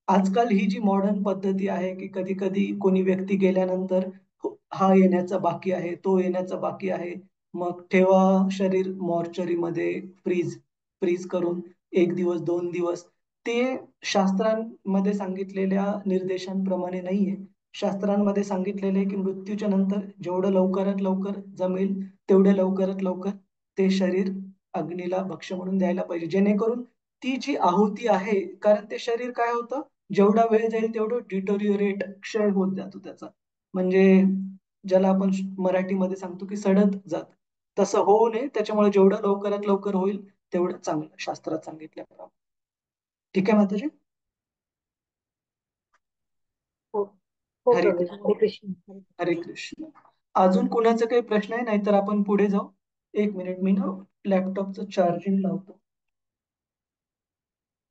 आजकाल ही जी मॉडर्न पद्धती आहे, की कधी कधी कोणी व्यक्ती गेल्यानंतर हा येण्याचा बाकी आहे, तो येण्याचा बाकी आहे, मग ठेवा शरीर मॉर्चरीमध्ये, फ्रीज फ्रीज करून 1 दिवस 2 दिवस, ते शास्त्रांमध्ये सांगितलेल्या निर्देशांप्रमाणे नाहीये. शास्त्रांमध्ये सांगितलेले आहे की मृत्यूच्या नंतर जेवढं लवकरात लवकर जमेल तेवढ्या लवकरात लवकर ते शरीर अग्नीला भक्ष्य म्हणून द्यायला पाहिजे, जेणेकरून ती जी आहुती आहे, कारण ते शरीर काय होतं, जेवढा वेळ जाईल तेवढं डिटोरिओरेट, क्षय होत जातो त्याचा. म्हणजे ज्याला आपण मराठीमध्ये सांगतो की सडत जात, तसं होऊ नये. त्याच्यामुळे जेवढं लवकरात लवकर होईल तेवढं चांगलं, शास्त्रात सांगितल्याप्रमाणे. ठीक आहे माताजी? हो हो हरे प्रभू, हरे कृष्ण. हरे कृष्ण. अजून कोणाचा काही प्रश्न आहे? नाहीतर आपण पुढे जाऊ. 1 मिनिट, मी ना लॅपटॉपचं चार्जिंग लावतो,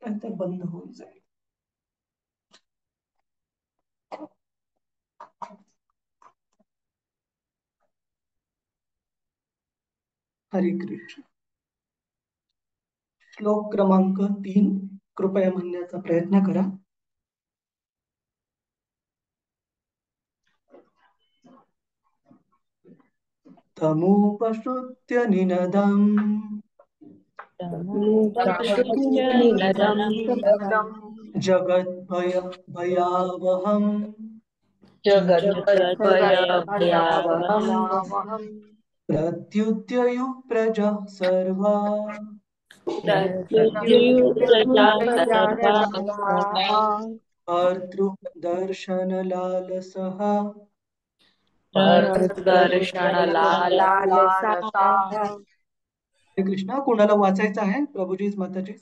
नंतर बंद होऊन जाईल. हरे कृष्ण. श्लोक क्रमांक 3 कृपया म्हणण्याचा प्रयत्न करा. तमुपश्रुत्य निनदम् जगद्भय भयावहम् जगद्भयभयावहम् प्रत्युद्ययुः प्रजः सर्वा प्रजा सर्वा भर्तृदर्शनलालसः दर्शनलालसा हरे कृष्णा. कोणाला वाचायचं आहे? प्रभुजीच, माताजीच?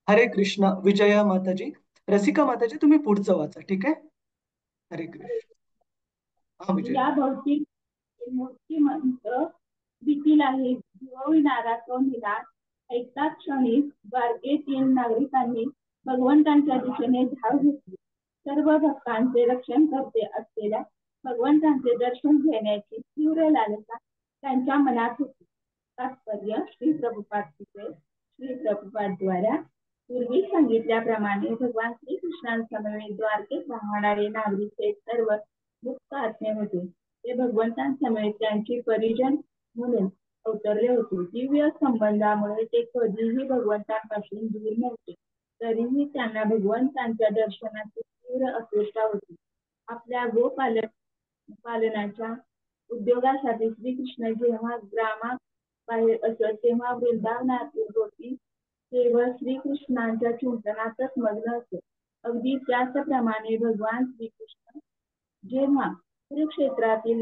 हरे कृष्ण. विजया माताजी. रसिका माताजी, तुम्ही पुढचं वाचा. ठीक आहे? हरे कृष्ण. हा विजय. या भौतिक मूर्तिमंत भीतीला हे जुळविणारा तो निदान ऐकताच क्षणी द्वारकेतील नागरिकांनी भगवंतांच्या दिशेने धाव घेतली. सर्व भक्तांचे रक्षण करते असलेल्या भगवंतांचे दर्शन घेण्याची तीव्र लालसा त्यांच्या मनात होती. तात्पर्य श्री प्रभुपादद्वारा पूर्वी सांगितल्याप्रमाणे भगवान श्रीकृष्णांसमवेत द्वारकेत राहणारे नागरिक हे सर्व मुक्त आत्मे होते. ते भगवंतांसमवेत त्यांची परिजन म्हणून अवतरले होते. दिव्य संबंधामुळे ते कधीही भगवंतांपासून दूर नव्हते. तरीही त्यांना भगवंतांच्या दर्शनाची तीव्र अपेक्षा होती. आपल्या पालनाच्या उद्योगासाठी श्रीकृष्ण जेव्हा ग्रामात बाहेर असत, तेव्हा वृंदावनातील गोपी केवळ श्रीकृष्णांच्या चिंतनातच मग्न असत. अगदी त्याचप्रमाणे भगवान श्रीकृष्ण जेव्हा कुरुक्षेत्रातील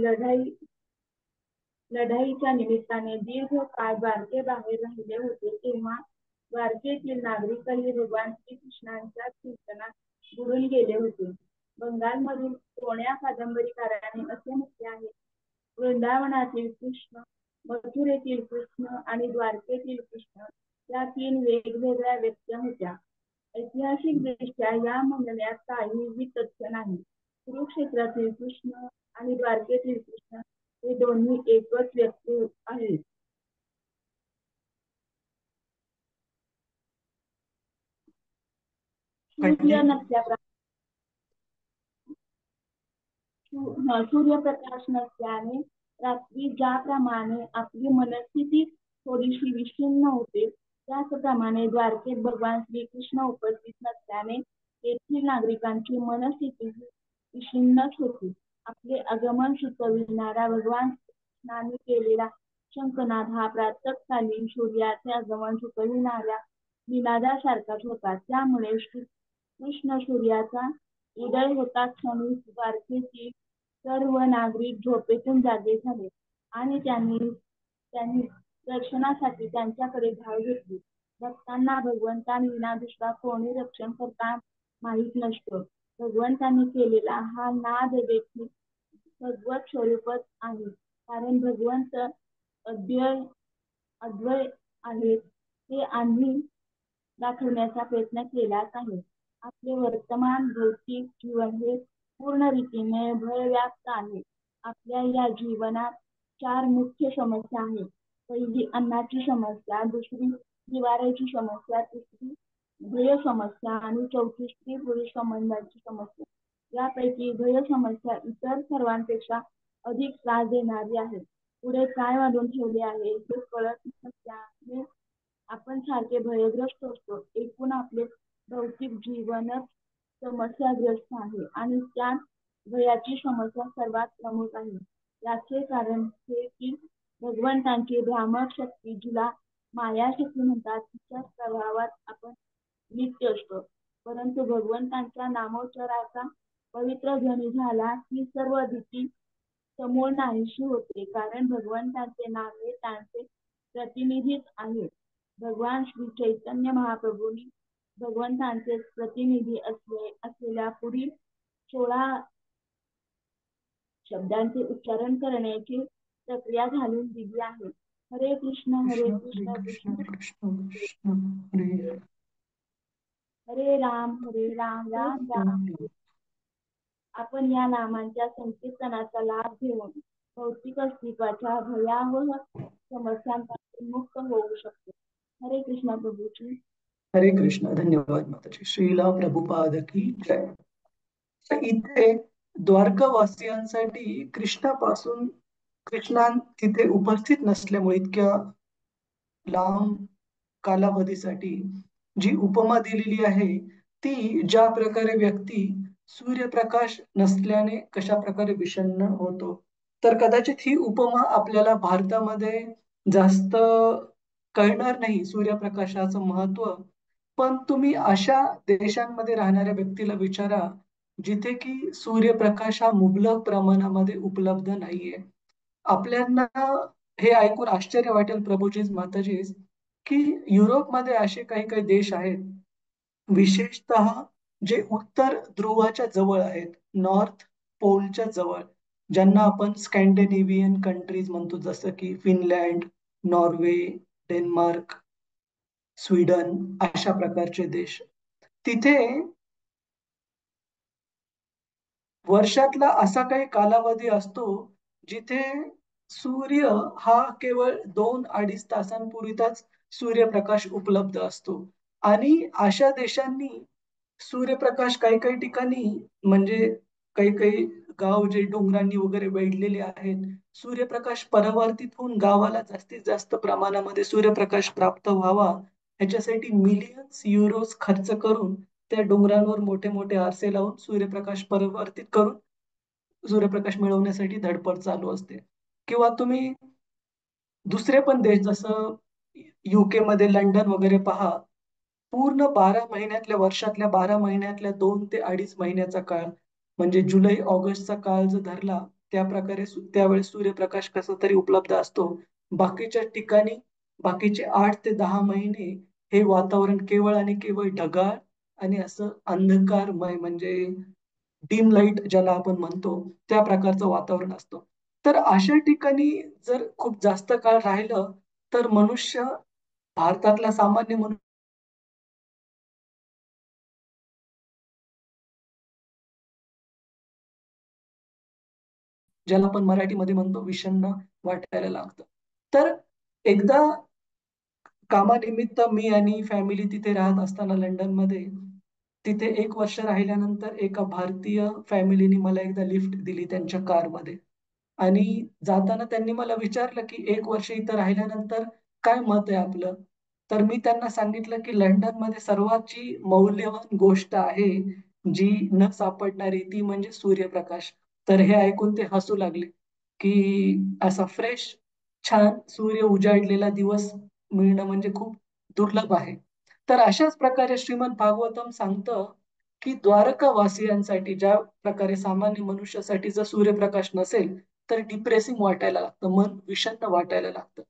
लढाईच्या निमित्ताने दीर्घ काळ द्वारकेबाहेर राहिले होते, तेव्हा द्वारकेतील नागरिकही भगवान श्रीकृष्णांच्या चिंतनात बुडून गेले होते. बंगालमधील कोण्या कादंबरीकाराने असे म्हटले आहे, वृंदावनातील कृष्ण, मथुरेतील कृष्ण आणि द्वारकेतील कृष्ण या 3 वेगवेगळ्या व्यक्त्या होत्या. ऐतिहासिकदृष्ट्या या म्हणण्यात काहीही तथ्य नाही. कुरुक्षेत्रातील कृष्ण आणि द्वारकेतील कृष्ण हे दोन्ही एकच व्यक्ती आहेत. सूर्यप्रकाश नसल्याने रात्री ज्याप्रमाणे आपली मनस्थिती थोडीशी विषण्ण होते, त्याचप्रमाणे द्वारकेत भगवान श्रीकृष्ण उपस्थित नसल्याने येथील नागरिकांची मनस्थिती विषण्णच होती. आपले आगमन सुचविणारा भगवान कृष्णाने केलेला शंखनाद हा प्रातःकालीन सूर्याचे आगमन सुचविणाऱ्या निनादासारखाच होता. त्यामुळे कृष्ण सूर्याचा उदय होता क्षणी द्वारकेतील सर्व नागरिक झोपेतून जागे झाले आणि त्यांनी दर्शनासाठी त्यांच्याकडे धाव घेतली. भक्तांना भगवंतांविना दुसरा कोणी रक्षण करता माहीत नसतो. भगवंतांनी केलेला हा नाद देखील भगवत स्वरूपच आहे, कारण भगवंत अद्वय आहेत हे आम्ही दाखवण्याचा प्रयत्न केलाच आहे. आपले वर्तमान भौतिक जीवन हे पूर्ण रीतीने भयव्याप्त आहे. आपल्या या जीवनात 4 मुख्य समस्या आहेत. पहिली अन्नाची समस्या, दुसरी निवाऱ्याची समस्या, तिसरी भय समस्या आणि चौथी स्त्री पुरुष संबंधाची समस्या. यापैकी भय समस्या इतर सर्वांपेक्षा अधिक त्रास देणारी आहे. पुढे काय वाढून ठेवले आहे हे कळत नसल्याने आपण सारखे भयग्रस्त असतो. एकूण आपले भौतिक जीवनच समस्याग्रस्त आहे आणि त्यात भयाची समस्या सर्वात प्रमुख आहे. याचे कारण हे की भगवंतांची भ्रामक शक्ती, जिला माया शक्ती म्हणतात, तिच्या प्रभावात आपण नित्य असतो. परंतु भगवंतांच्या नामोच्चाराचा पवित्र ध्वनी झाला की सर्व भीती समूळ नाहीशी होते. कारण भगवंतांचे नाव हे त्यांचे प्रतिनिधीच आहे. भगवान श्री चैतन्य महाप्रभूंनी भगवंतांचे प्रतिनिधी असलेल्या पुढील 16 शब्दांचे उच्चारण करण्याची प्रक्रिया घालून दिली आहे. हरे कृष्ण हरे कृष्ण कृष्ण कृष्ण कृष्ण हरे हरे. हरे राम राम राम हरे. आपण या नामांच्या संकीर्तनाचा लाभ घेऊन भौतिक अस्तित्वाच्या भयावह समस्यांपासून मुक्त होऊ शकतो. हरे कृष्ण प्रभूची. हरे कृष्ण. धन्यवाद माताजी. श्रीला प्रभुपाद की जय. तर इथे द्वारकावासियांसाठी कृष्णा तिथे उपस्थित नसल्यामुळे इतक्या लांब कालावधीसाठी जी उपमा दिलेली आहे ती ज्या प्रकारे व्यक्ती सूर्यप्रकाश नसल्याने कशा प्रकारे विषण्ण होतो, तर कदाचित ही उपमा आपल्याला भारतामध्ये जास्त कळणार नाही सूर्यप्रकाशाचं महत्व. पण तुम्ही अशा देशांमध्ये राहणाऱ्या व्यक्तीला विचारा जिथे की सूर्यप्रकाश हा मुबलक प्रमाणामध्ये उपलब्ध नाहीये. आपल्यांना हे ऐकून आश्चर्य वाटेल प्रभूजीच माताजीच की युरोपमध्ये असे काही काही देश आहेत, विशेषतः जे उत्तर ध्रुवाच्या जवळ आहेत, नॉर्थ पोलच्या जवळ, ज्यांना आपण स्कॅन्डिनेव्हियन कंट्रीज म्हणतो, जसं की फिनलँड, नॉर्वे, डेन्मार्क, स्वीडन, अशा प्रकारचे देश. तिथे वर्षातला असा काही कालावधी असतो जिथे सूर्य हा केवळ 2-2.5 तासांपुरताच सूर्यप्रकाश उपलब्ध असतो. आणि अशा देशांनी सूर्यप्रकाश काही काही ठिकाणी, म्हणजे काही काही गाव जे डोंगरांनी वगैरे वेढलेले आहेत, सूर्यप्रकाश परावर्तित होऊन गावाला जास्तीत जास्त प्रमाणामध्ये सूर्यप्रकाश प्राप्त व्हावा ह्याच्यासाठी मिलियन्स युरोज खर्च करून त्या डोंगरांवर मोठे मोठे आरसे लावून सूर्यप्रकाश परावर्तित करून सूर्यप्रकाश मिळवण्यासाठी धडपड चालू असते. किंवा तुम्ही दुसरे पण देश जसं UK मध्ये लंडन वगैरे पहा, पूर्ण 12 महिन्यातल्या, वर्षातल्या 12 महिन्यातल्या 2 ते 2.5 महिन्याचा काळ, म्हणजे जुलै ऑगस्टचा काळ जर धरला, त्या प्रकारे त्यावेळेस सूर्यप्रकाश कसा तरी उपलब्ध असतो. बाकीच्या ठिकाणी बाकीचे 8 ते 10 महिने हे वातावरण केवळ आणि केवळ ढगाळ आणि असं अंधकारमय, म्हणजे डिम लाईट ज्याला आपण म्हणतो, त्या प्रकारचं वातावरण असतं. तर अशा ठिकाणी जर खूप जास्त काळ राहिलं तर मनुष्य, भारतातला सामान्य मनुष्य, ज्याला आपण मराठीमध्ये म्हणतो विषण्ण वाटायला लागतं. तर एकदा कामानिमित्त मी आणि फॅमिली तिथे राहत असताना लंडनमध्ये, तिथे 1 वर्ष राहिल्यानंतर एका भारतीय फॅमिलीने मला एकदा लिफ्ट दिली त्यांच्या कारमध्ये. आणि जाताना त्यांनी मला विचारलं की 1 वर्ष इथं राहिल्यानंतर काय मत आहे आपलं. तर मी त्यांना सांगितलं की लंडनमध्ये सर्वात मौल्यवान गोष्ट आहे जी न सापडणारी, ती म्हणजे सूर्यप्रकाश. तर हे ऐकून ते हसू लागले की असा फ्रेश छान सूर्य उजाडलेला दिवस मिळणं म्हणजे खूप दुर्लभ आहे. तर अशाच प्रकारे श्रीमद भागवतम सांगतं की द्वारकावासियांसाठी ज्या प्रकारे सामान्य मनुष्यासाठी जर सूर्यप्रकाश नसेल तर डिप्रेसिंग वाटायला लागतं, मन विषण्ण वाटायला लागतं.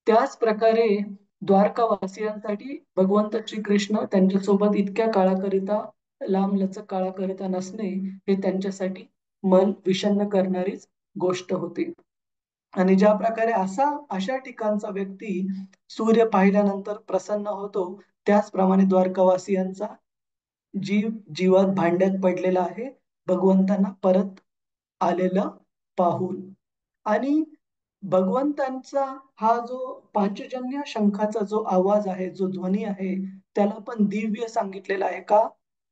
त्याच प्रकारे द्वारकावासियांसाठी भगवंत श्रीकृष्ण त्यांच्यासोबत इतक्या काळाकरिता, लांबलचक काळाकरिता नसणे हे त्यांच्यासाठी मन विषण्ण करणारीच गोष्ट होती. आणि ज्या प्रकारे अशा ठिकाणचा व्यक्ती सूर्य पाहिल्यानंतर प्रसन्न होतो, त्याचप्रमाणे द्वारकावासियांचा जीव जीवात भांड्यात पडलेला आहे भगवंतांना परत आलेलं पाहून. आणि भगवंतांचा हा जो पांचजन्य शंखाचा जो आवाज आहे, जो ध्वनी आहे, त्याला पण दिव्य सांगितलेला आहे. का?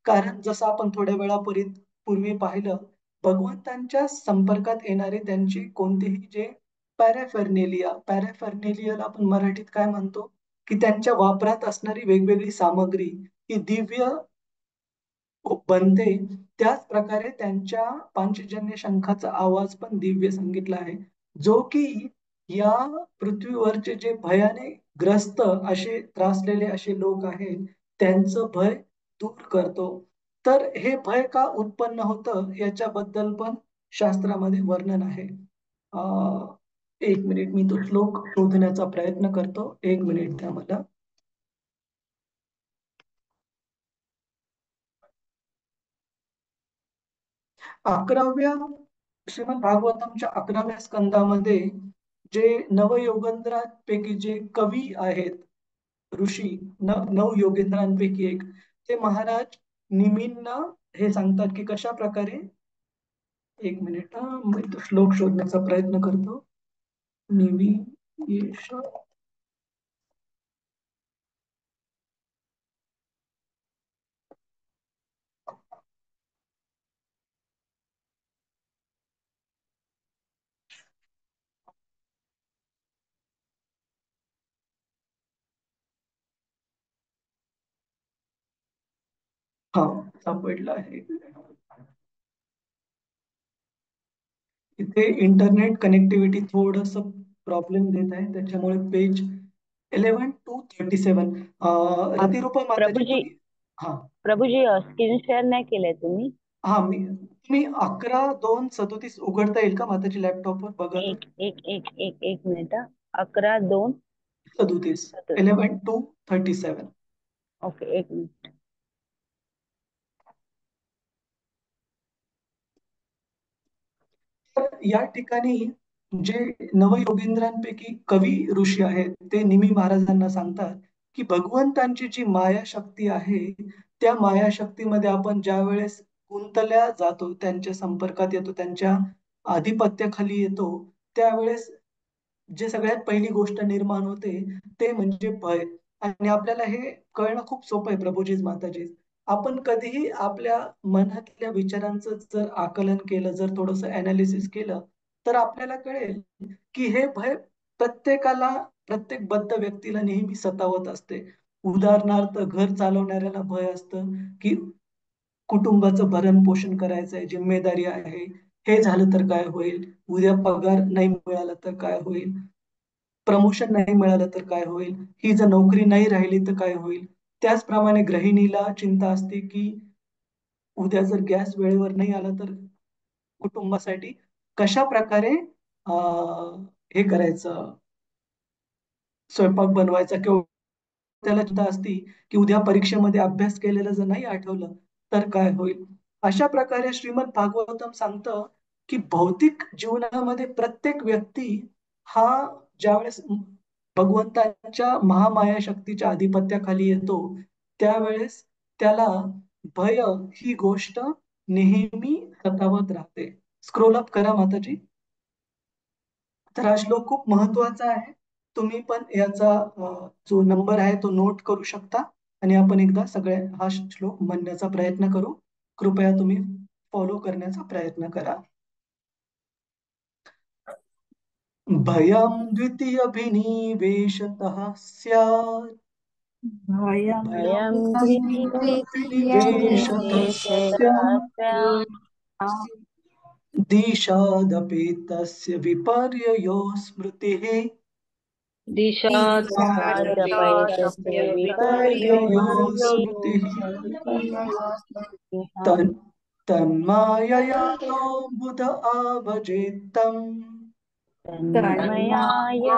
कारण जसं आपण थोड्या पूर्वी पाहिलं, भगवंतांच्या संपर्कात येणारे त्यांची कोणतेही जे पॅराफर्नेलियाला आपण मराठीत काय म्हणतो, की त्यांच्या वापरात असणारी वेगवेगळी सामग्री ही दिव्य बनते. त्याच प्रकारे त्यांच्या पांचजन्य शंखाचा आवाज पण दिव्य सांगितला आहे. जो की या पृथ्वीवरचे जे भयाने ग्रस्त असे त्रासलेले असे लोक आहेत त्यांचं भय दूर करतो. तर हे भय का उत्पन्न होतं याच्याबद्दल पण शास्त्रामध्ये वर्णन आहे. अं, एक मिनिट मी तो श्लोक शोधण्याचा प्रयत्न करतो. एक मिनिट द्या मला. अकराव्या श्रीमद भागवतमच्या 11व्या स्कंदामध्ये जे नवयोगेंद्रांपैकी जे कवी आहेत, ऋषी नऊ योगेंद्रांपैकी एक, ते महाराज निमींना हे सांगतात की कशा प्रकारे, एक मिनिट मी तो श्लोक शोधण्याचा प्रयत्न करतो. निमी येश, हा सापडला आहे. इथे इंटरनेट कनेक्टिव्हिटी थोडस प्रॉब्लेम देत आहे, त्याच्यामुळे पेज 11 to 37. रतिरूपा माताजी प्रभूजी तुम्ही, हा प्रभूजी स्क्रीन शेअर नाही केलंय तुम्ही. हा तुम्ही 11-2-37 उघडता येईल का माताजी लॅपटॉपवर बघा तर. एक मिनिट हा. 11-2 37, 11 to 37. ओके, एक मिनिट. तर या ठिकाणी जे नवयोगींद्रांपैकी कवी ऋषी आहेत ते निमी महाराजांना सांगतात की भगवंतांची जी माया शक्ती आहे त्या माया शक्तीमध्ये आपण ज्या वेळेस गुंतल्या जातो, त्यांच्या संपर्कात येतो, त्यांच्या आधिपत्याखाली येतो, त्यावेळेस जे सगळ्यात पहिली गोष्ट निर्माण होते ते म्हणजे भय. आणि आपल्याला हे कळणं खूप सोपं आहे प्रभूजीच माताजी. आपण कधीही आपल्या मनातल्या विचारांचं जर आकलन केलं, जर थोडस अनालिसिस केलं, तर आपल्याला कळेल की हे भय प्रत्येकाला, प्रत्येक बद्ध व्यक्तीला नेहमी सतावत असते. उदाहरणार्थ घर चालवणाऱ्याला भय असतं की कुटुंबाचं भरण पोषण करायचंय, जिम्मेदारी आहे, हे झालं तर काय होईल, उद्या पगार नाही मिळाला तर काय होईल, प्रमोशन नाही मिळालं तर काय होईल, ही जर नोकरी नाही राहिली तर काय होईल. त्याचप्रमाणे गृहिणीला चिंता असते की उद्या जर गॅस वेळेवर नाही आला तर कुटुंबासाठी कशा प्रकारे हे करायचं, स्वयंपाक बनवायचा, किंवा त्याला चिंता असती की उद्या परीक्षेमध्ये अभ्यास केलेलं जर नाही आठवलं तर काय होईल. अशा प्रकारे श्रीमद भागवतम सांगतं की भौतिक जीवनामध्ये प्रत्येक व्यक्ती हा ज्यावेळेस भगवंताच्या महामाया शक्तीच्या आधिपत्याखाली येतो त्यावेळेस त्याला भय ही गोष्ट नेहमी सतावत राहते. स्क्रोल अप करा माताजी. तर हा श्लोक खूप महत्वाचा आहे. तुम्ही पण याचा जो नंबर आहे तो नोट करू शकता आणि आपण एकदा सगळे हा श्लोक म्हणण्याचा प्रयत्न करू. कृपया तुम्ही फॉलो करण्याचा प्रयत्न करा. भयं द्वितीयभिनिवेशतः स्यात्, भयं भयं द्वितीयभिनिवेशतः स्यात्, दिशादपि तस्य विपर्ययो स्मृतिः, दिशादपैतस्य विपर्ययो विपर्ययो स्मृतिः, स्मृतिः। तन्मायया तो बुध आभजेत्तम्, तन्मयाया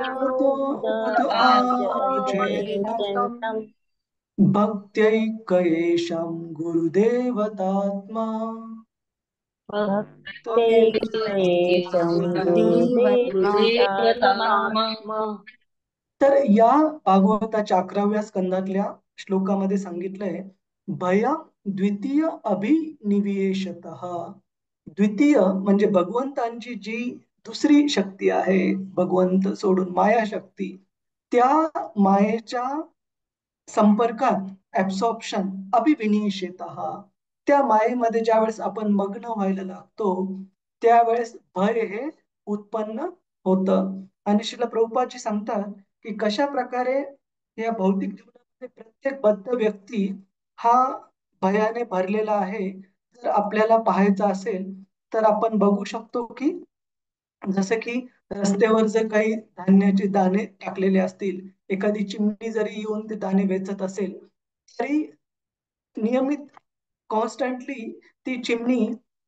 तो बुध आभजेत्तम्, योगभजेतं भक्त्यैकयेषां गुरुदेवतात्मा, भक्तैकयेशं गुरुदेवतात्मा। तर या भागवताच्या 11व्या स्कंदातल्या श्लोकामध्ये सांगितलंय भया द्वितीय अभिनिवेशतः. द्वितीय म्हणजे भगवंतांची जी दुसरी शक्ती आहे, भगवंत सोडून माया शक्ती, त्या मायेच्या संपर्कात, ऍब्सॉर्प्शन, अभिविनिषेतः, त्या मायेमध्ये ज्यावेळेस आपण मग्न व्हायला लागतो त्यावेळेस भय हे उत्पन्न होतं. आणि श्रील प्रभुपादजी सांगतात की कशा प्रकारे या भौतिक जीवनामध्ये प्रत्येक बद्ध व्यक्ती हा भयाने भरलेला आहे. जर आपल्याला पाहायचं असेल तर आपण बघू शकतो की जसं की रस्त्यावर जर काही धान्याचे दाणे टाकलेले असतील, एखादी चिमणी जरी येऊन ते दाणे वेचत असेल, तरी नियमित कॉन्स्टंटली ती चिमणी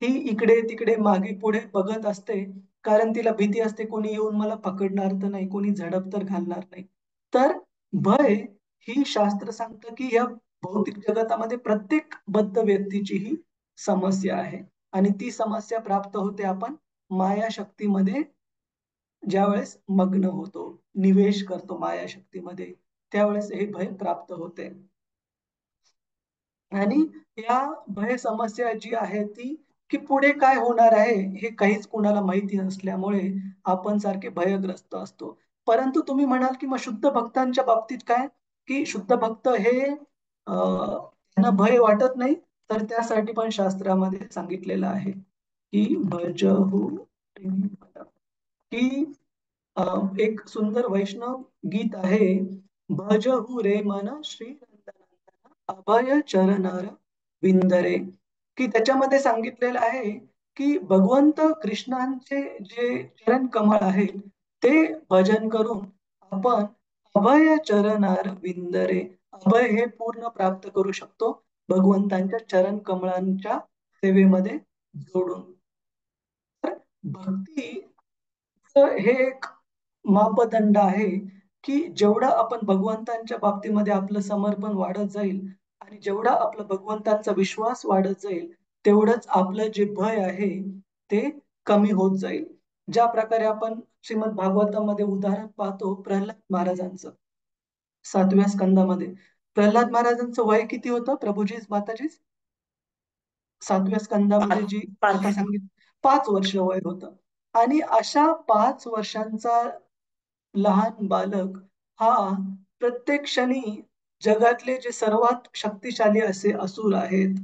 ही इकडे तिकडे मागे पुढे बघत असते, कारण तिला भीती असते कोणी येऊन मला पकडणार तर नाही, कोणी झडप तर घालणार नाही. तर भय ही शास्त्र सांगतं की या भौतिक जगतामध्ये प्रत्येक बद्ध व्यक्तीची ही समस्या आहे आणि ती समस्या प्राप्त होते आपण माया शक्तीमध्ये ज्यावेळेस मग्न होतो, निवेश करतो माया शक्तीमध्ये, त्यावेळेस हे भय प्राप्त होते. आणि या भय समस्या जी आहे ती की पुढे काय होणार आहे हे काहीच कोणाला माहिती नसल्यामुळे आपण सारखे भयग्रस्त असतो. परंतु तुम्ही म्हणाल की मग शुद्ध भक्तांच्या बाबतीत काय, की शुद्ध भक्त हे त्यांना भय वाटत नाही, तर त्यासाठी पण शास्त्रामध्ये सांगितलेलं आहे की भजहु की एक सुंदर वैष्णव गीत आहे, भजहु रे मन श्री अभय चरणार विंदरे, की त्याच्यामध्ये सांगितलेलं आहे की भगवंत कृष्णांचे जे चरण कमळ आहेत ते भजन करून आपण अभय चरणार विंदरे, अभय हे पूर्ण प्राप्त करू शकतो भगवंतांच्या चरण कमळांच्या सेवेमध्ये जोडून. तर भक्ती हे एक मापदंड आहे की जेवढं आपण भगवंतांच्या बाबतीमध्ये आपलं समर्पण वाढत जाईल आणि जेवढा आपला भगवंतांचा विश्वास वाढत जाईल, तेवढंच आपलं जे भय आहे ते कमी होत जाईल. ज्या प्रकारे आपण श्रीमद भागवतामध्ये उदाहरण पाहतो प्रल्हाद महाराजांचं, 7व्या स्कंदामध्ये प्रल्हाद महाराजांचं वय किती होतं प्रभूजी माताजी? 7व्या स्कंदामध्ये जी कथा सांगितली 5 वर्ष वय होतं. आणि अशा 5 वर्षांचा लहान बालक हा प्रत्येक क्षणी जगातले जे सर्वात शक्तिशाली असे असुर आहेत,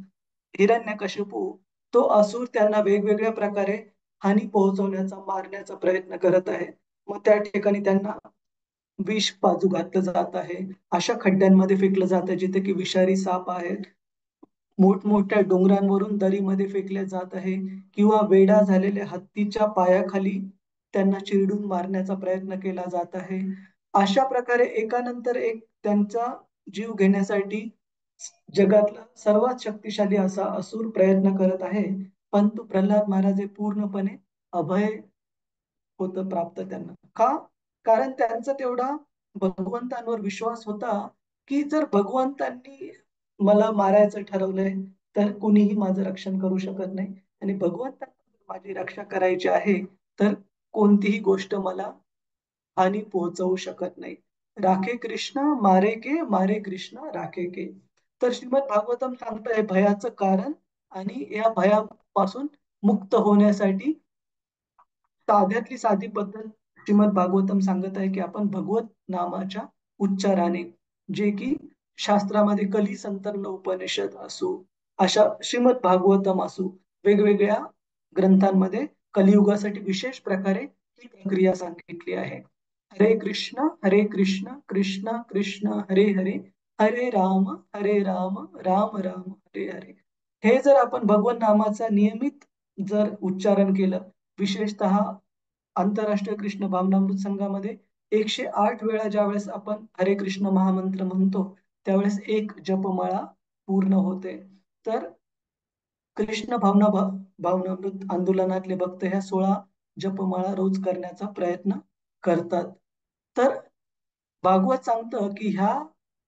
हिरण्यकशिपू, तो असुर त्यांना वेगवेगळ्या प्रकारे हानी पोहोचवण्याचा, मारण्याचा प्रयत्न करत आहे. मग त्या ठिकाणी त्यांना विष पाजू घातलं जात आहे, अशा खड्ड्यांमध्ये फेकलं जातं जिथे की विषारी साप आहेत, मोठमोठ्या डोंगरांवरून दरीमध्ये फेकले जात आहे किंवा वेडा झालेल्या हत्तीच्या पायाखाली त्यांना चिरडून मारण्याचा प्रयत्न केला जात आहे. अशा प्रकारे एकानंतर एक त्यांचा जीव घेण्यासाठी जगातला सर्वात शक्तिशाली असा असुर प्रयत्न करत आहे. परंतु प्रल्हाद महाराज हे पूर्णपणे अभय होतं प्राप्त त्यांना. का? कारण त्यांचा तेवढा भगवंतांवर विश्वास होता की जर भगवंतांनी मला मारायचं ठरवलंय तर कुणीही माझं रक्षण करू शकत नाही आणि भगवंतांनी माझी रक्षा करायची आहे तर कोणतीही गोष्ट मला हानी पोहोचवू शकत नाही. राखे कृष्ण मारे कृष्ण राखे के. तर श्रीमद भागवतम सांगतंय भयाचं कारण आणि या भयापासून मुक्त होण्यासाठी साध्यातली साधी पद्धत श्रीमद भागवतम सांगत आहे की आपण भगवत नामाच्या उच्चाराने, जे की शास्त्रामध्ये कली संतर्न उपनिषद असो, अशा श्रीमद भागवतम असो, वेगवेगळ्या ग्रंथांमध्ये कलियुगासाठी विशेष प्रकारे ही प्रक्रिया सांगितली आहे. हरे कृष्ण कृष्ण कृष्ण हरे हरे, हरे राम राम राम हरे हरे. हे जर आपण भगवन नामाचा नियमित जर उच्चारण केलं, विशेषतः आंतरराष्ट्रीय कृष्ण भावनामृत संघामध्ये 108 वेळा ज्यावेळेस आपण हरे कृष्ण महामंत्र म्हणतो त्यावेळेस एक जपमाळा पूर्ण होते. तर कृष्ण भावनामृत आंदोलनातले भक्त ह्या 16 जपमाळा रोज करण्याचा प्रयत्न करतात. तर भागवत सांगतं की ह्या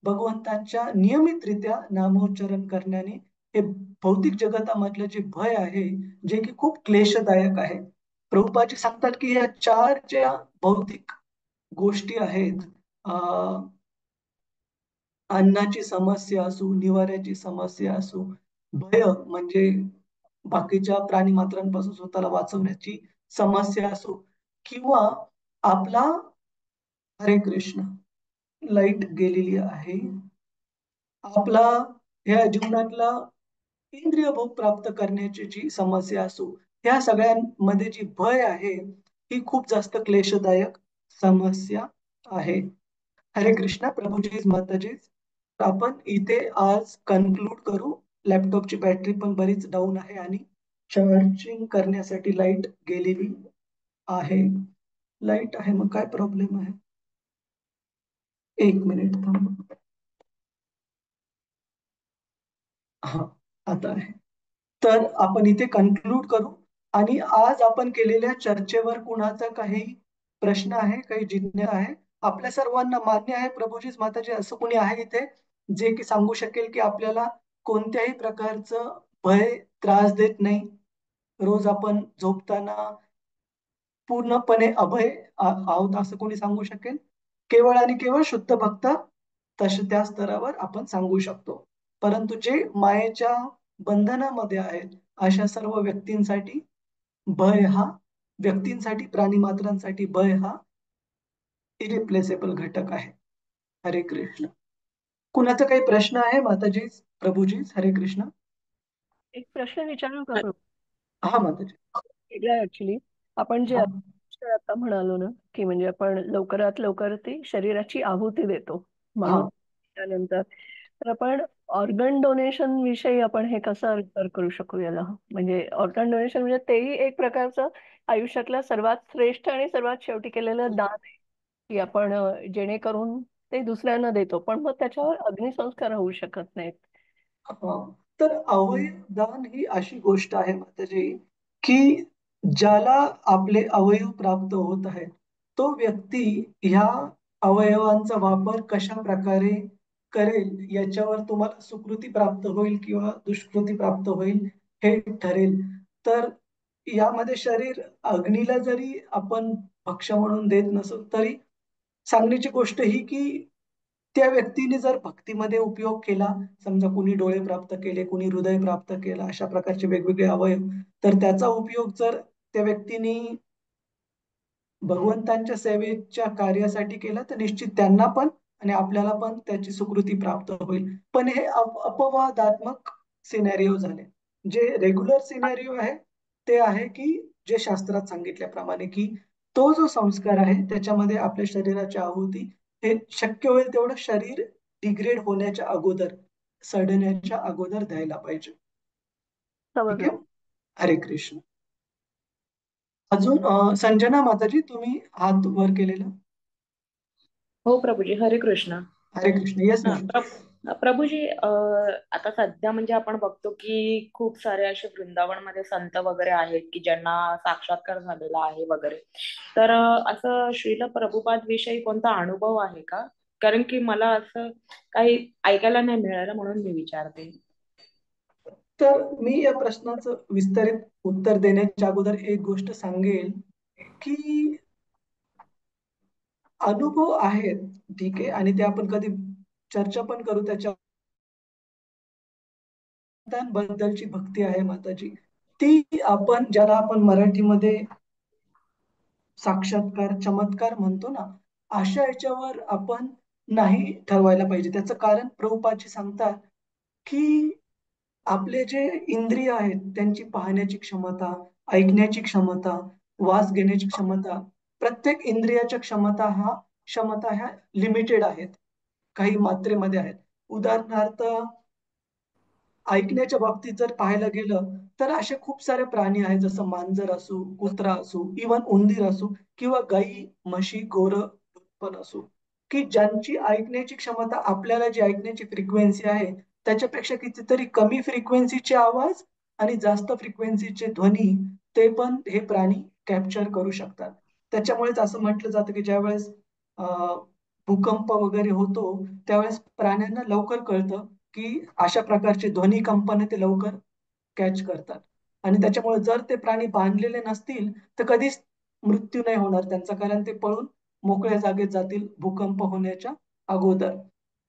भगवंतांच्या नियमितरित्या नामोच्चारण करण्याने हे भौतिक जगतामधलं जे भय आहे, जे की खूप क्लेशदायक आहे. प्रभुपाजी सांगतात की या 4 ज्या भौतिक गोष्टी आहेत, अन्नाची समस्या असो, निवाऱ्याची समस्या असो, भय म्हणजे बाकीच्या प्राणी मात्रांपासून स्वतःला वाचवण्याची समस्या असो, किंवा आपला हरे कृष्ण लाईट गेलेली आहे, आपला ह्या जीवनातला इंद्रिय भोग प्राप्त करण्याची जी समस्या असो, ह्या सगळ्यांमध्ये जी भय आहे ही खूप जास्त क्लेशदायक समस्या आहे. हरे कृष्णा प्रभूजी माताजी. आपण इथे आज कन्क्लूड करू. लॅपटॉपची बॅटरी पण बरीच डाऊन आहे आणि चार्जिंग करण्यासाठी लाईट गेलेली आहे. लाईट आहे, मग काय प्रॉब्लेम आहे? 1 मिनिट थांबा. हा, आता आहे. तर आपण इथे कन्क्लूड करू. आणि आज आपण केलेल्या चर्चेवर कुणाचा काही प्रश्न आहे, काही जिज्ञासा आहे? आपल्या सर्वांना मान्य आहे प्रभूजीच माताजी, असं कोणी आहे इथे जे की सांगू शकेल की आपल्याला कोणत्याही प्रकारचं भय त्रास देत नाही, रोज आपण झोपताना पूर्णपणे अभय आहोत, असं कोणी सांगू शकेल? केवळ आणि केवळ शुद्ध भक्त त्या स्तरावर आपण सांगू शकतो. परंतु जे मायेच्या बंधनामध्ये आहेत अशा सर्व व्यक्तींसाठी भय हा, व्यक्तींसाठी, प्राणी मात्रांसाठी भय हा इरिप्लेसेबल घटक आहे. हरे कृष्ण. कुणाचा काही प्रश्न आहे माताजी, प्रभूजी? हरे कृष्ण. एक प्रश्न विचारू का प्रभू? हा माताजी. ऍक्च्युली आपण जे हा आता म्हणालो ना, की म्हणजे आपण लवकरात लवकर ती शरीराची आहुती देतो हा म्हणून त्यानंतर तर आपण ऑर्गन डोनेशन विषयी आपण हे कसं रेफर करू शकू याला? म्हणजे ऑर्गन डोनेशन म्हणजे तेही एक प्रकारचं आयुष्यातलं सर्वात श्रेष्ठ आणि सर्वात शेवटी केलेलं दान आहे, की आपण जेणेकरून ते दुसऱ्यांना देतो, पण मग त्याच्यावर अग्निसंस्कार होऊ शकत नाहीत. हा. तर अवयव दान ही अशी गोष्ट आहे माताजी की ज्याला आपले अवयव प्राप्त होत आहेत तो व्यक्ती ह्या अवयवांचा वापर कशा प्रकारे करेल याच्यावर तुम्हाला सुकृती प्राप्त होईल किंवा दुष्कृती प्राप्त होईल हे ठरेल. तर यामध्ये शरीर अग्नीला जरी आपण भक्ष्य म्हणून देत नसो तरी सांगण्याची गोष्ट ही की त्या व्यक्तीने जर भक्तीमध्ये उपयोग केला, समजा कुणी डोळे प्राप्त केले, कुणी हृदय प्राप्त केला, अशा प्रकारचे वेगवेगळे अवयव, तर त्याचा उपयोग जर त्या व्यक्तीने भगवंतांच्या सेवेच्या कार्यासाठी केला तर निश्चित त्यांना पण आणि आपल्याला पण त्याची सुकृती प्राप्त होईल. पण हे अपवादात्मक सिनॅरिओ झाले. जे रेग्युलर सिनॅरिओ आहे ते आहे की जे शास्त्रात सांगितल्याप्रमाणे की तो जो संस्कार आहे त्याच्यामध्ये आपल्या शरीराची आहुती हे शक्य होईल तेवढं शरीर डिग्रेड होण्याच्या अगोदर, सडण्याच्या अगोदर द्यायला पाहिजे. ठीक समजलं. आहे. हरे कृष्ण. अजून संजना माताजी तुम्ही हात वर केलेला? हो प्रभूजी, हरे कृष्ण. हरे कृष्ण. येस हा, मॅम. प्रभूजी, आता सध्या म्हणजे आपण बघतो की खूप सारे असे वृंदावनमध्ये संत वगैरे आहेत की ज्यांना साक्षात्कार झालेला आहे वगैरे. तर असं श्रील प्रभुपाद विषयी कोणता अनुभव आहे का? कारण की मला असं काही ऐकायला नाही मिळालं म्हणून मी विचारते. तर मी या प्रश्नाचं विस्तारित उत्तर देण्याच्या अगोदर एक गोष्ट सांगेल की अनुभव आहेत, ठीक आहे, आणि ते आपण कधी चर्चा पण करू. त्याच्या बद्दलची भक्ती आहे माताजी, ती आपण ज्याला आपण मराठीमध्ये साक्षात्कार, चमत्कार म्हणतो ना, अशा याच्यावर आपण नाही ठरवायला पाहिजे. त्याचं कारण प्रभुपादजी सांगतात की आपले जे इंद्रिय आहेत त्यांची पाहण्याची क्षमता, ऐकण्याची क्षमता, वास घेण्याची क्षमता, प्रत्येक इंद्रियाच्या क्षमता ह्या लिमिटेड आहेत, काही मात्रेमध्ये आहेत. उदाहरणार्थ ऐकण्याच्या बाबतीत जर पाहायला गेलं तर असे खूप सारे प्राणी आहेत, जसं मांजर असू, कुत्रा असू, इवन उंदीर असू किंवा गाई, म्हशी, गोर पण असू, की ज्यांची ऐकण्याची क्षमता, आपल्याला जी ऐकण्याची फ्रिक्वेन्सी आहे त्याच्यापेक्षा कितीतरी कमी फ्रिक्वेन्सीचे आवाज आणि जास्त फ्रिक्वेन्सीचे ध्वनी ते पण हे प्राणी कॅप्चर करू शकतात. त्याच्यामुळेच असं म्हटलं जातं की ज्यावेळेस भूकंप वगैरे होतो त्यावेळेस प्राण्यांना लवकर कळतं की अशा प्रकारचे ध्वनी कंपने ते लवकर कॅच करतात. आणि त्याच्यामुळे जर ते प्राणी बांधलेले नसतील तर कधीच मृत्यू नाही होणार त्यांचा, कारण ते पळून मोकळ्या जागेत जातील भूकंप होण्याच्या अगोदर.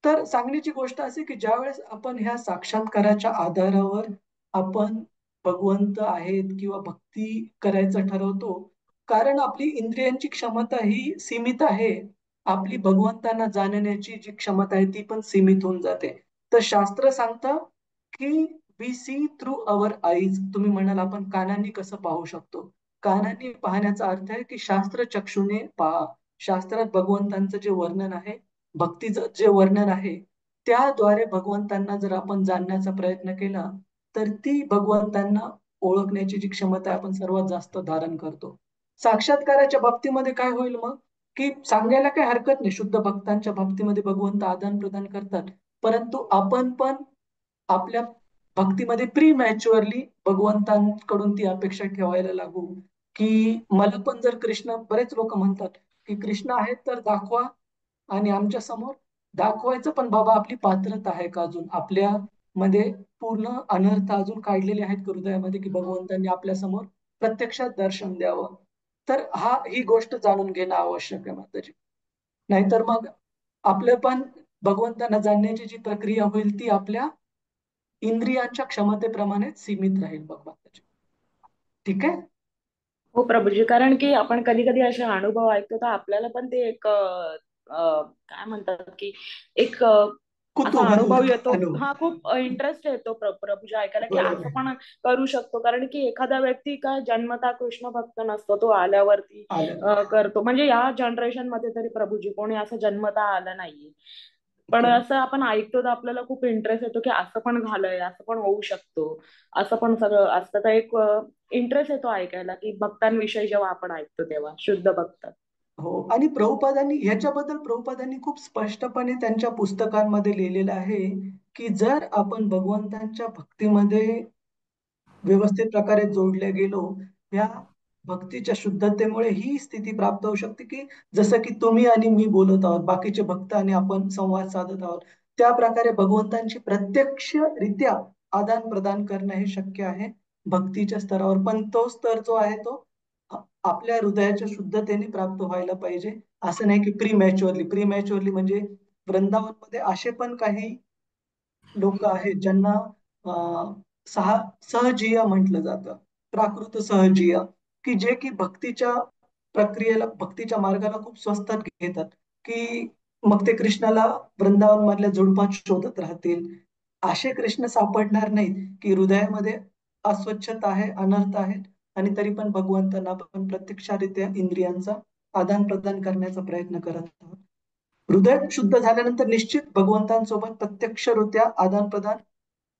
तर सांगण्याची गोष्ट अशी की ज्यावेळेस आपण ह्या साक्षात्काराच्या आधारावर आपण भगवंत आहेत किंवा भक्ती करायचं ठरवतो, कारण आपली इंद्रियांची क्षमता ही सीमित आहे, आपली भगवंतांना जाणण्याची जी क्षमता आहे ती पण सीमित होऊन जाते. तर शास्त्र सांगतं की we see through our eyes. तुम्ही म्हणाल आपण कानांनी कसं पाहू शकतो? कानांनी पाहण्याचा अर्थ आहे की शास्त्र चक्षुने पहा. शास्त्रात भगवंतांचं जे वर्णन आहे, भक्तीचं जे वर्णन आहे, त्याद्वारे भगवंतांना जर आपण जाणण्याचा प्रयत्न केला तर ती भगवंतांना ओळखण्याची जी क्षमता आहे आपण सर्वात जास्त धारण करतो. साक्षात्काराच्या बाबतीमध्ये काय होईल मग, की सांगायला काही हरकत नाही, शुद्ध भक्तांच्या बाबतीमध्ये भगवंत आदान प्रदान करतात, परंतु आपण पण आपल्या भक्तीमध्ये प्री मॅच्युअरली भगवंतांकडून ती अपेक्षा ठेवायला लागू, की मला पण जर कृष्ण, बरेच लोक म्हणतात की कृष्ण आहेत तर दाखवा, आणि आमच्या समोर दाखवायचं, पण बाबा आपली पात्रता आहे का अजून आपल्या मध्ये पूर्ण अनर्थ अजून काढलेले आहेत का हृदयामध्ये, की भगवंतांनी आपल्या समोर प्रत्यक्षात दर्शन द्यावं. तर ही गोष्ट जाणून घेणं आवश्यक आहे माताजी. नाहीतर मग आपलं पण भगवंतांना जाणण्याची जी प्रक्रिया होईल ती आपल्या इंद्रियांच्या क्षमतेप्रमाणे सीमित राहील बघ माताजी. ठीक आहे. हो प्रभूजी, कारण की आपण कधी कधी असे अनुभव ऐकतो तर आपल्याला पण ते एक काय म्हणतात की एक असा कुतूहल, अनुभव येतो. अनुभव. हा खूप इंटरेस्ट येतो प्रभूजी ऐकायला की बरोबर असं आहे. पण करू शकतो, कारण की एखादा व्यक्ती काय जन्मता कृष्ण भक्त नसतो, तो आल्यावरती आलं. करतो. म्हणजे या जनरेशन मध्ये तरी प्रभूजी कोणी असं जन्मता आलं नाहीये, पण Correct. असं आपण ऐकतो तर आपल्याला खूप इंटरेस्ट येतो की असं पण झालंय, असं पण होऊ शकतो, असं पण सगळं असतं. तर एक इंटरेस्ट येतो ऐकायला की भक्तांविषयी जेव्हा आपण ऐकतो तेव्हा, शुद्ध भक्त. हो, आणि प्रभुपादांनी खूप स्पष्टपणे त्यांच्या पुस्तकांमध्ये लिहिलेलं आहे, की जर आपण भगवंतांच्या भक्तीमध्ये व्यवस्थित प्रकारे जोडले गेलो, या भक्तीच्या शुद्धतेमुळे ही स्थिती प्राप्त होऊ शकते, की जसं की तुम्ही आणि मी बोलत आहोत, बाकीचे भक्त आणि आपण संवाद साधत आहोत, त्या प्रकारे भगवंतांची प्रत्यक्षरित्या आदान प्रदान करणं हे शक्य आहे भक्तीच्या स्तरावर. पण तो स्तर जो आहे तो आपल्या हृदयाच्या शुद्धतेने प्राप्त व्हायला पाहिजे. असं नाही की प्री मॅच्युअरली म्हणजे वृंदावनमध्ये असे पण काही लोक आहेत ज्यांना अं, सहजिया म्हटलं जातं, प्राकृत सहजिया, की जे की भक्तीच्या मार्गाला खूप स्वस्तात घेतात, की मग ते कृष्णाला वृंदावन मधल्या झुडपात शोधत राहतील. असे कृष्ण सापडणार नाहीत, की हृदयामध्ये अस्वच्छता आहे, अनर्थ आहेत, आणि तरी पण भगवंतांना आपण प्रत्यक्षरित्या इंद्रियांचा आदान प्रदान करण्याचा प्रयत्न करत आहोत. हृदय शुद्ध झाल्यानंतर निश्चित भगवंतांसोबत प्रत्यक्षरित्या आदान प्रदान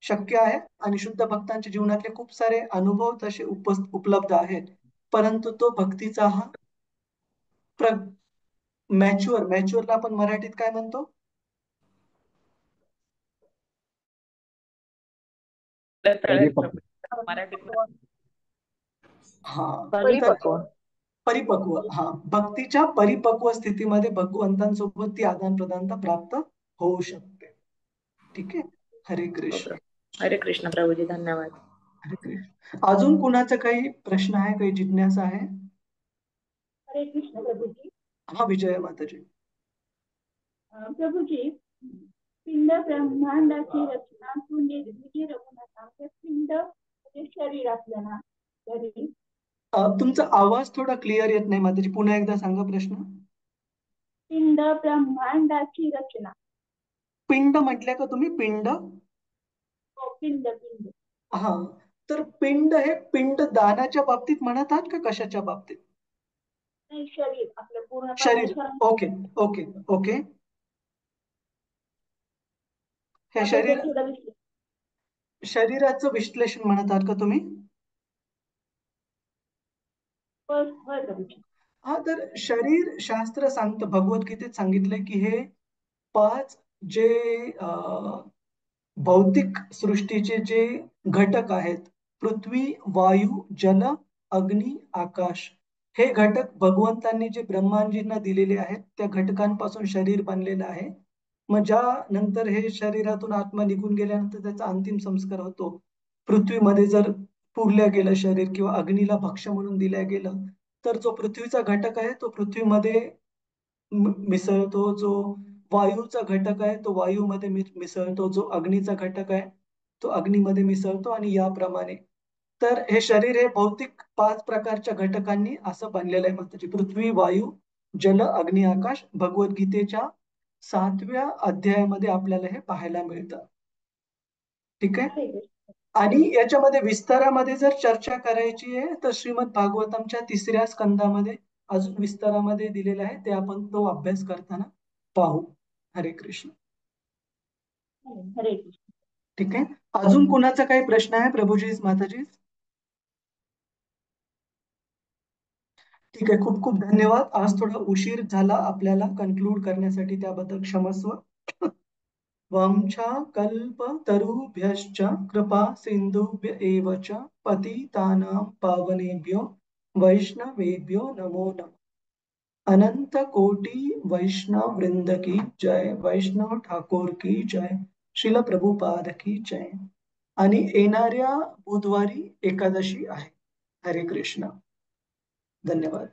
शक्य आहे, आणि शुद्ध भक्तांच्या जीवनातले खूप सारे अनुभव तसे उपलब्ध आहेत. परंतु तो भक्तीचा हा मॅच्युअरला आपण मराठीत काय म्हणतो? परिपक्व. मराठीत हा. तर परिपक्व. परिपक्व, हा, भक्तीच्या परिपक्व स्थितीमध्ये भगवंतांसोबत ती आदान प्रदानता प्राप्त होऊ शकते. ठीक आहे. हरे कृष्ण. हरे कृष्ण प्रभूजी, धन्यवाद. हरे कृष्ण. अजून कुणाचा काही प्रश्न आहे, काही जिज्ञासा आहे? हरे कृष्ण प्रभूजी. हा, विजय माताजी. प्रभूजी, पिंड ब्रह्मांडाची रचना तू निर्मिती रघुनाथा. ते पिंड म्हणजे शरीर आपलं ना, शरीर. तुमचा आवाज थोडा क्लिअर येत नाही माताजी, पुन्हा एकदा सांगा प्रश्न. पिंड ब्रह्मांडाची रचना. पिंड म्हटल्या का तुम्ही? पिंड? हो, पिंड पिंड. हा, तर पिंड हे पिंड दानाच्या बाबतीत म्हणत आहात का कशाच्या बाबतीत? नाही, शरीर आपलं पूर्ण शरीर. परमेश्वरांचं ओके ओके ओके. हे त्याबद्दल शरीर, थोडं विश्लेषण. शरीराचं विश्लेषण म्हणत आहात का तुम्ही? होय होय प्रभूजी. हा, तर शरीर शास्त्र सांगतं, भगवद्गीतेत सांगितलंय की हे 5 जे भौतिक सृष्टीचे जे घटक आहेत, पृथ्वी, वायू, जल, अग्नी, आकाश, हे घटक भगवंतांनी जे ब्रह्मांजींना दिलेले आहेत, त्या घटकांपासून शरीर बनलेलं आहे. मग ज्या नंतर हे शरीरातून आत्मा निघून गेल्यानंतर त्याचा अंतिम संस्कार होतो, पृथ्वीमध्ये जर पुरलं गेलं शरीर किंवा अग्नीला भक्ष्य म्हणून दिलं गेलं, तर जो पृथ्वीचा घटक आहे तो पृथ्वीमध्ये मिसळतो, जो वायूचा घटक आहे तो वायूमध्ये मिसळतो, जो अग्नीचा घटक आहे तो अग्नीमध्ये मिसळतो, आणि याप्रमाणे. तर हे शरीर हे भौतिक 5 प्रकारच्या घटकांनी असं बनलेलं आहे माताजी. पृथ्वी, वायू, जल, अग्नी, आकाश. भगवद्गीतेच्या 7व्या अध्यायामध्ये आपल्याला हे पाहायला मिळतं. ठीक आहे. हरे कृष्ण. आणि याच्यामध्ये विस्तारामध्ये जर चर्चा करायची आहे तर श्रीमद भागवतमच्या 3ऱ्या स्कंदामध्ये अजून विस्तारामध्ये दिलेलं आहे, ते आपण तो अभ्यास करताना पाहू. हरे कृष्ण. हरे कृष्ण. ठीक आहे. अजून कुणाचा काही प्रश्न आहे प्रभूजी माताजी? ठीक आहे, खूप खूप धन्यवाद. आज थोडा उशीर झाला आपल्याला कन्क्लूड करण्यासाठी, त्याबद्दल क्षमस्व. वंशा कल्पतरुभ्यश्च कृपा सिन्धुभ्य एव च पतितानां पावनेभ्यो वैष्णवेभ्यो नमो नमः। अनंत कोटि वैष्णव वृंद की जय, वैष्णव ठाकोर की जय, श्रील प्रभुपाद की जय. आणि येणाऱ्या बुधवारी एकादशी आहे. हरे कृष्ण. धन्यवाद.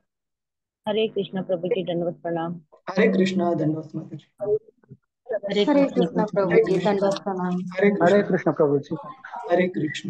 हरे कृष्ण प्रभुजी, दंडवत प्रणाम. हरे कृष्ण. धन्यवाद माताजी. हरे हरे कृष्ण कृष्ण हरे प्रभुजी, कृष्ण. दंडवत प्रणाम. हरे हरे कृष्ण. कृष्ण प्रभुजी. हरे कृष्ण.